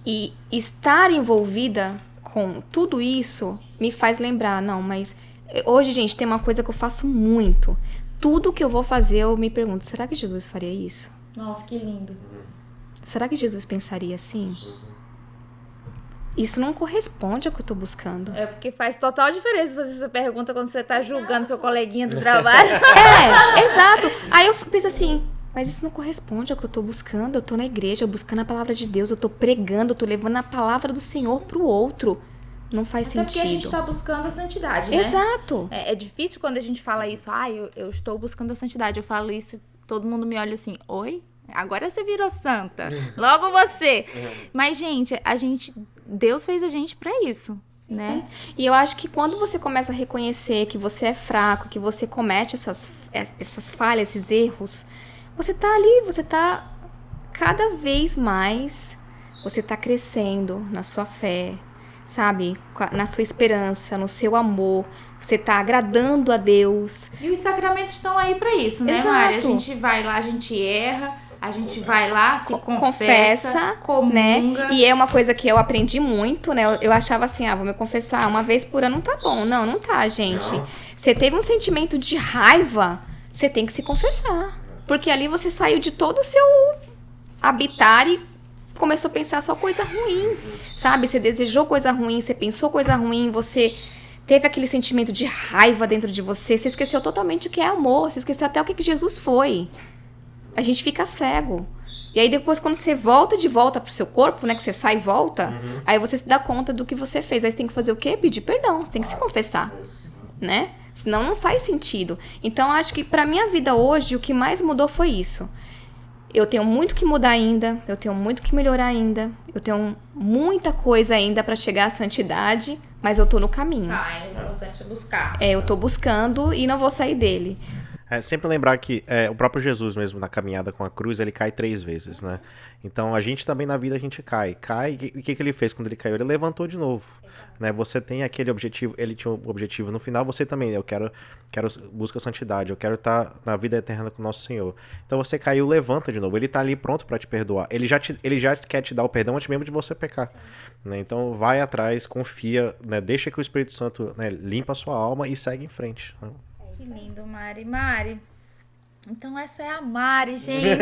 e estar envolvida com tudo isso me faz lembrar, não, mas hoje, gente, tem uma coisa que eu faço muito. Tudo que eu vou fazer, eu me pergunto, será que Jesus faria isso? Nossa, que lindo. Será que Jesus pensaria assim? Isso não corresponde ao que eu tô buscando. É porque faz total diferença fazer essa pergunta quando você tá julgando seu coleguinha do trabalho. Exato. Aí eu penso assim, mas isso não corresponde ao que eu tô buscando. Eu tô na igreja, buscando a palavra de Deus, eu tô pregando, eu tô levando a palavra do Senhor pro outro. Não faz Até sentido. porque a gente tá buscando a santidade, né? Exato. É difícil quando a gente fala isso. Eu estou buscando a santidade. Eu falo isso, todo mundo me olha assim, oi? Agora você virou santa. Logo você. Mas, gente, Deus fez a gente pra isso, né? E eu acho que quando você começa a reconhecer que você é fraco, que você comete essas falhas, esses erros, você tá ali, você tá cada vez mais, você tá crescendo na sua fé, sabe? Na sua esperança, no seu amor. Você tá agradando a Deus. E os sacramentos estão aí pra isso, né, Exato. Mari? A gente vai lá, a gente erra, a gente vai lá, se confessa, comunga. Né? E é uma coisa que eu aprendi muito, né? Eu achava assim, vou me confessar uma vez por ano, não tá bom. Não tá, gente. Não. Você teve um sentimento de raiva, você tem que se confessar. Porque ali você saiu de todo o seu habitar e começou a pensar só coisa ruim, sabe? Você desejou coisa ruim, você pensou coisa ruim, você teve aquele sentimento de raiva dentro de você, você esqueceu totalmente o que é amor, você esqueceu até o que Jesus foi. A gente fica cego. E aí depois, quando você volta de volta pro seu corpo, né, que você sai e volta, aí você se dá conta do que você fez. Aí você tem que fazer o quê? Pedir perdão, você tem que se confessar, né? Senão não faz sentido. Então, acho que pra minha vida hoje, o que mais mudou foi isso. Eu tenho muito que mudar ainda, eu tenho muito que melhorar ainda, eu tenho muita coisa ainda pra chegar à santidade, mas eu tô no caminho. Tá, é importante buscar. Eu tô buscando e não vou sair dele. Sempre lembrar que o próprio Jesus mesmo, na caminhada com a cruz, ele cai 3 vezes, né? Então, a gente também na vida, a gente cai. E o que ele fez quando ele caiu? Ele levantou de novo, né? Você tem aquele objetivo, ele tinha um objetivo no final, você também, eu quero buscar santidade, eu quero estar na vida eterna com o nosso Senhor. Então, você caiu, levanta de novo, ele tá ali pronto para te perdoar. Ele já quer te dar o perdão antes mesmo de você pecar, né? Então, vai atrás, confia, né? Deixa que o Espírito Santo, né, limpa a sua alma e segue em frente, né? Que lindo, Mari. Mari, então essa é a Mari, gente.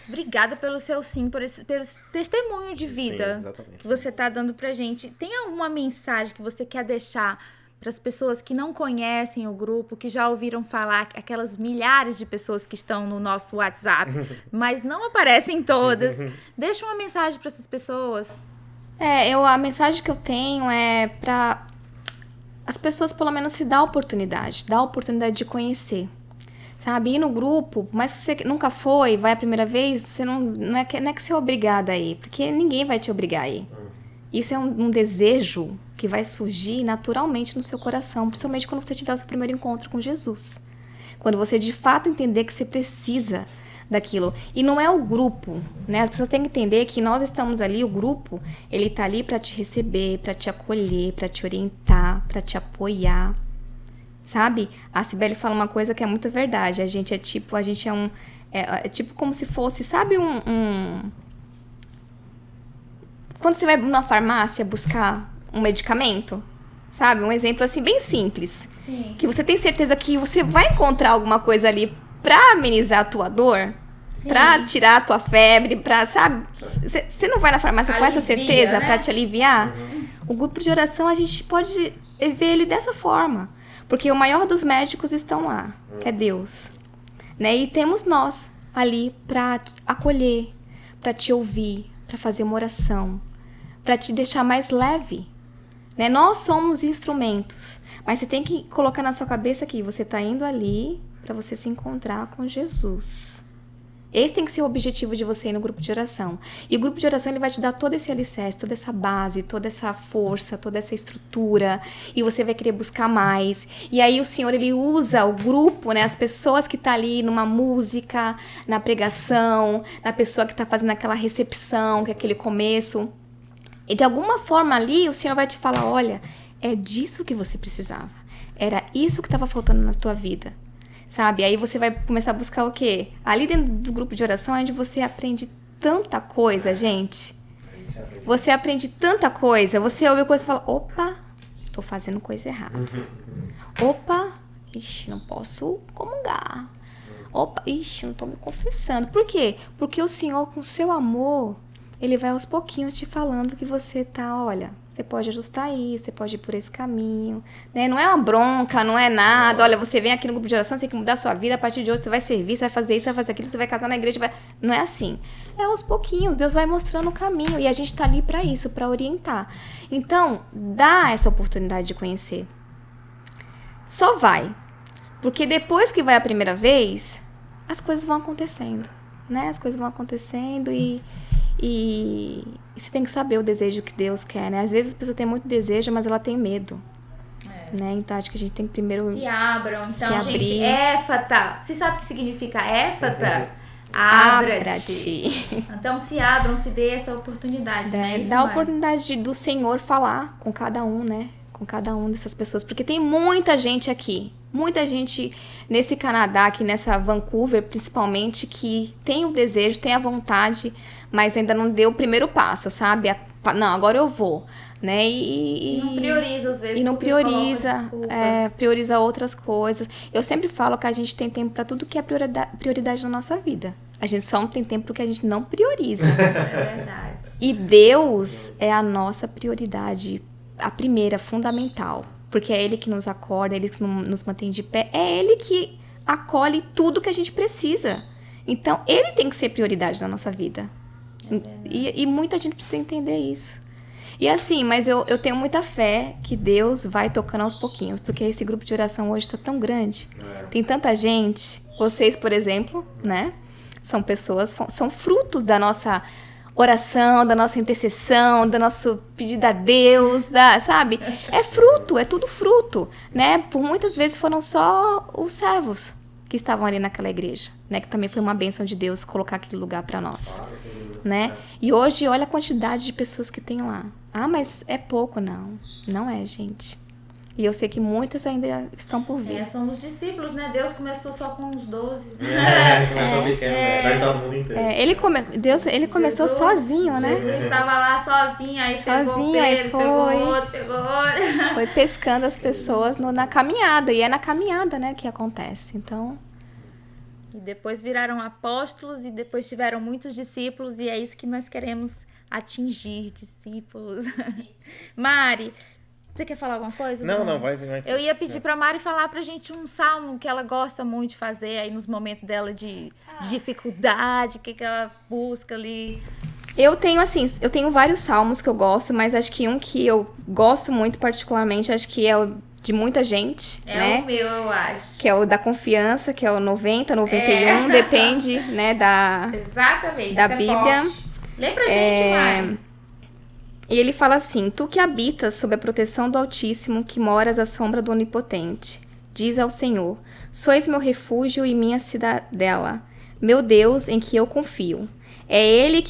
Obrigada pelo seu sim, pelo esse testemunho de vida que você tá dando pra gente. Tem alguma mensagem que você quer deixar para as pessoas que não conhecem o grupo, que já ouviram falar, aquelas milhares de pessoas que estão no nosso WhatsApp, mas não aparecem todas? Deixa uma mensagem para essas pessoas. A mensagem que eu tenho é pra as pessoas pelo menos se dá a oportunidade de conhecer, sabe? Ir no grupo, mas que você nunca foi, vai a primeira vez, você não é que você é obrigada a ir, porque ninguém vai te obrigar a ir. Isso é um desejo que vai surgir naturalmente no seu coração, principalmente quando você tiver o seu primeiro encontro com Jesus. Quando você de fato entender que você precisa daquilo. E não é o grupo, né? As pessoas têm que entender que nós estamos ali, o grupo, ele tá ali para te receber, para te acolher, para te orientar, para te apoiar, sabe? A Cibele fala uma coisa que é muito verdade. A gente é tipo como se fosse, sabe, quando você vai numa farmácia buscar um medicamento, sabe? Um exemplo assim bem simples. Sim. Que você tem certeza que você vai encontrar alguma coisa ali pra amenizar a tua dor, sim, pra tirar a tua febre, pra, sabe? Você não vai na farmácia com essa certeza, né? Pra te aliviar? O grupo de oração, a gente pode ver ele dessa forma. Porque o maior dos médicos estão lá, que é Deus. Né? E temos nós ali pra acolher, pra te ouvir, pra fazer uma oração, pra te deixar mais leve. Né? Nós somos instrumentos, Mas você tem que colocar na sua cabeça que você tá indo ali para você se encontrar com Jesus. Esse tem que ser o objetivo de você ir no grupo de oração. E o grupo de oração ele vai te dar todo esse alicerce, toda essa base, toda essa força, toda essa estrutura. E você vai querer buscar mais. E aí o Senhor ele usa o grupo, né, as pessoas que estão ali numa música, na pregação, na pessoa que está fazendo aquela recepção, que é aquele começo. E de alguma forma ali o Senhor vai te falar, olha, é disso que você precisava. Era isso que estava faltando na tua vida. Sabe? Aí você vai começar a buscar o quê? Ali dentro do grupo de oração é onde você aprende tanta coisa, gente. Você aprende tanta coisa. Você ouve coisa e fala, opa, tô fazendo coisa errada. Opa, ixi, não posso comungar. Opa, ixi, não tô me confessando. Por quê? Porque o Senhor, com seu amor, ele vai aos pouquinhos te falando que você tá, olha... Você pode ajustar isso, você pode ir por esse caminho, né? Não é uma bronca, não é nada. Olha, você vem aqui no grupo de oração, você tem que mudar a sua vida. A partir de hoje você vai servir, você vai fazer isso, você vai fazer aquilo, você vai casar na igreja. Não é assim. É aos pouquinhos. Deus vai mostrando o caminho. E a gente tá ali para isso, para orientar. Então, dá essa oportunidade de conhecer. Só vai. Porque depois que vai a primeira vez, as coisas vão acontecendo, né? As coisas vão acontecendo e você tem que saber o desejo que Deus quer, né? Às vezes a pessoa tem muito desejo, mas ela tem medo. Né? Então acho que a gente tem que primeiro se abram. Então, se abrir. Gente, éfata. Você sabe o que significa éfata? Abra-te. Então se abram, se dê essa oportunidade, né? Dá a oportunidade do Senhor falar com cada um, né? Com cada uma dessas pessoas. Porque tem muita gente aqui. Muita gente nesse Canadá, aqui nessa Vancouver, principalmente, que tem o desejo, tem a vontade, mas ainda não deu o primeiro passo, sabe? Não, agora eu vou, né? E não prioriza, às vezes. E não prioriza, prioriza outras coisas. Eu sempre falo que a gente tem tempo para tudo que é prioridade na nossa vida. A gente só não tem tempo porque a gente não prioriza. É verdade. E Deus é a nossa prioridade, a primeira, fundamental. Porque é Ele que nos acorda, é Ele que nos mantém de pé, é Ele que acolhe tudo que a gente precisa. Então, Ele tem que ser prioridade na nossa vida. E muita gente precisa entender isso. E assim, mas eu tenho muita fé que Deus vai tocando aos pouquinhos, porque esse grupo de oração hoje está tão grande. Tem tanta gente. Vocês, por exemplo, né? São pessoas, são frutos da nossa oração, da nossa intercessão, do nosso pedido a Deus, sabe? É fruto, é tudo fruto, né? Por muitas vezes foram só os servos que estavam ali naquela igreja, né? Que também foi uma bênção de Deus colocar aquele lugar para nós, né? E hoje, olha a quantidade de pessoas que tem lá. Ah, mas é pouco, não. Não é, gente. E eu sei que muitas ainda estão por vir. Somos discípulos, né? Deus começou só com uns 12. Começou pequeno, né? Vai o mundo inteiro. Deus, ele começou sozinho, né? Jesus estava lá sozinho, aí pegou Pedro, pegou outro. Foi pescando as pessoas na caminhada. E é na caminhada, né, que acontece. Então... E depois viraram apóstolos e depois tiveram muitos discípulos. E é isso que nós queremos atingir, discípulos. Mari... Você quer falar alguma coisa? Não, vai. Eu ia pedir pra Mari falar pra gente um salmo que ela gosta muito de fazer aí nos momentos dela de dificuldade, o que ela busca ali. Eu tenho vários salmos que eu gosto, mas acho que um que eu gosto muito particularmente, acho que é o de muita gente, né? É o meu, eu acho. Que é o da confiança, que é o 90, 91, depende, né, Exatamente, da Bíblia. Lê pra gente, Mari. E ele fala assim: Tu que habitas sob a proteção do Altíssimo, que moras à sombra do Onipotente, diz ao Senhor: Sois meu refúgio e minha cidadela, meu Deus em que eu confio. É ele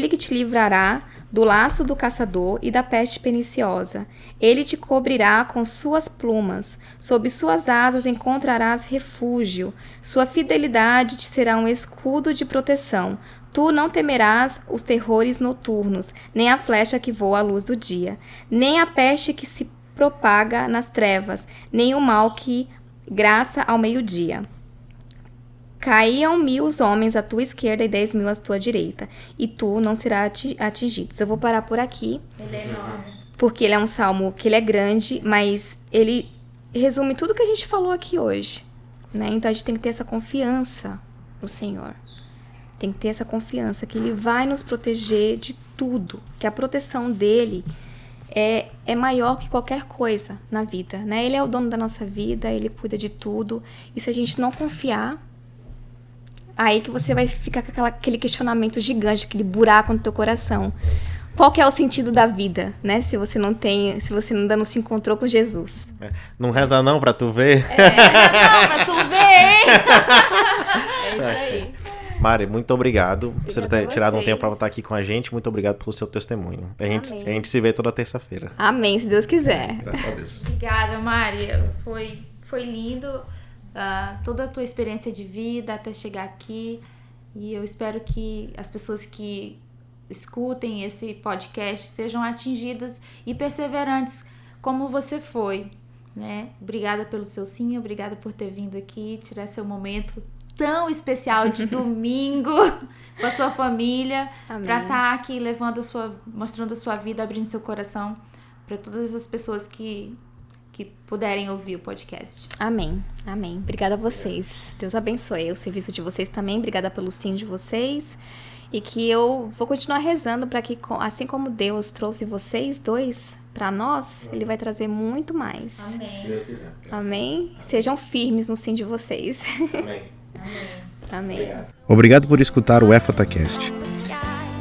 que te livrará do laço do caçador e da peste perniciosa. Ele te cobrirá com suas plumas, sob suas asas encontrarás refúgio. Sua fidelidade te será um escudo de proteção. Tu não temerás os terrores noturnos, nem a flecha que voa à luz do dia, nem a peste que se propaga nas trevas, nem o mal que graça ao meio-dia. Caíam 1.000 homens à tua esquerda e 10.000 à tua direita, e tu não serás atingido. Eu vou parar por aqui. Ele é enorme. Porque ele é um salmo que ele é grande, mas ele resume tudo que a gente falou aqui hoje, né? Então a gente tem que ter essa confiança no Senhor. Tem que ter essa confiança que Ele vai nos proteger de tudo. Que a proteção dEle é maior que qualquer coisa na vida, né? Ele é o dono da nossa vida, ele cuida de tudo. E se a gente não confiar, aí que você vai ficar com aquele questionamento gigante, aquele buraco no teu coração. Qual que é o sentido da vida, né? Se você ainda não se encontrou com Jesus. Não reza não pra tu ver? Não, pra tu ver! É isso aí. Mari, muito obrigado por você ter tirado um tempo para vocês. estar aqui com a gente. Muito obrigado pelo seu testemunho. A Amém. gente se vê toda terça-feira. Amém, se Deus quiser. Graças a Deus. Obrigada, Mari. Foi lindo toda a tua experiência de vida até chegar aqui. E eu espero que as pessoas que escutem esse podcast sejam atingidas e perseverantes como você foi, né? Obrigada pelo seu sim, obrigada por ter vindo aqui, tirar seu momento tão especial de domingo com a sua família, para estar aqui mostrando a sua vida, abrindo seu coração para todas as pessoas que puderem ouvir o podcast. Amém, amém. Obrigada a vocês. Deus abençoe o serviço de vocês também. Obrigada pelo sim de vocês. E que eu vou continuar rezando para que, assim como Deus trouxe vocês dois para nós, Ele vai trazer muito mais. Amém. Se Deus quiser. Amém? Sejam firmes no sim de vocês. Amém. Amém. Obrigado por escutar o EFATAcast.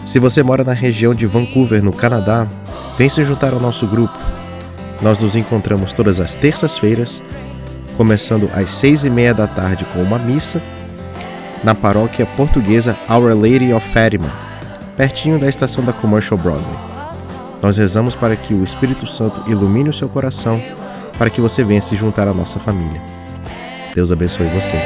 Se você mora na região de Vancouver, no Canadá, vem se juntar ao nosso grupo. Nós nos encontramos todas as terças-feiras, começando às 6:30 da tarde com uma missa, na paróquia portuguesa Our Lady of Fatima, pertinho da estação da Commercial Broadway. Nós rezamos para que o Espírito Santo ilumine o seu coração, para que você venha se juntar à nossa família. Deus abençoe você.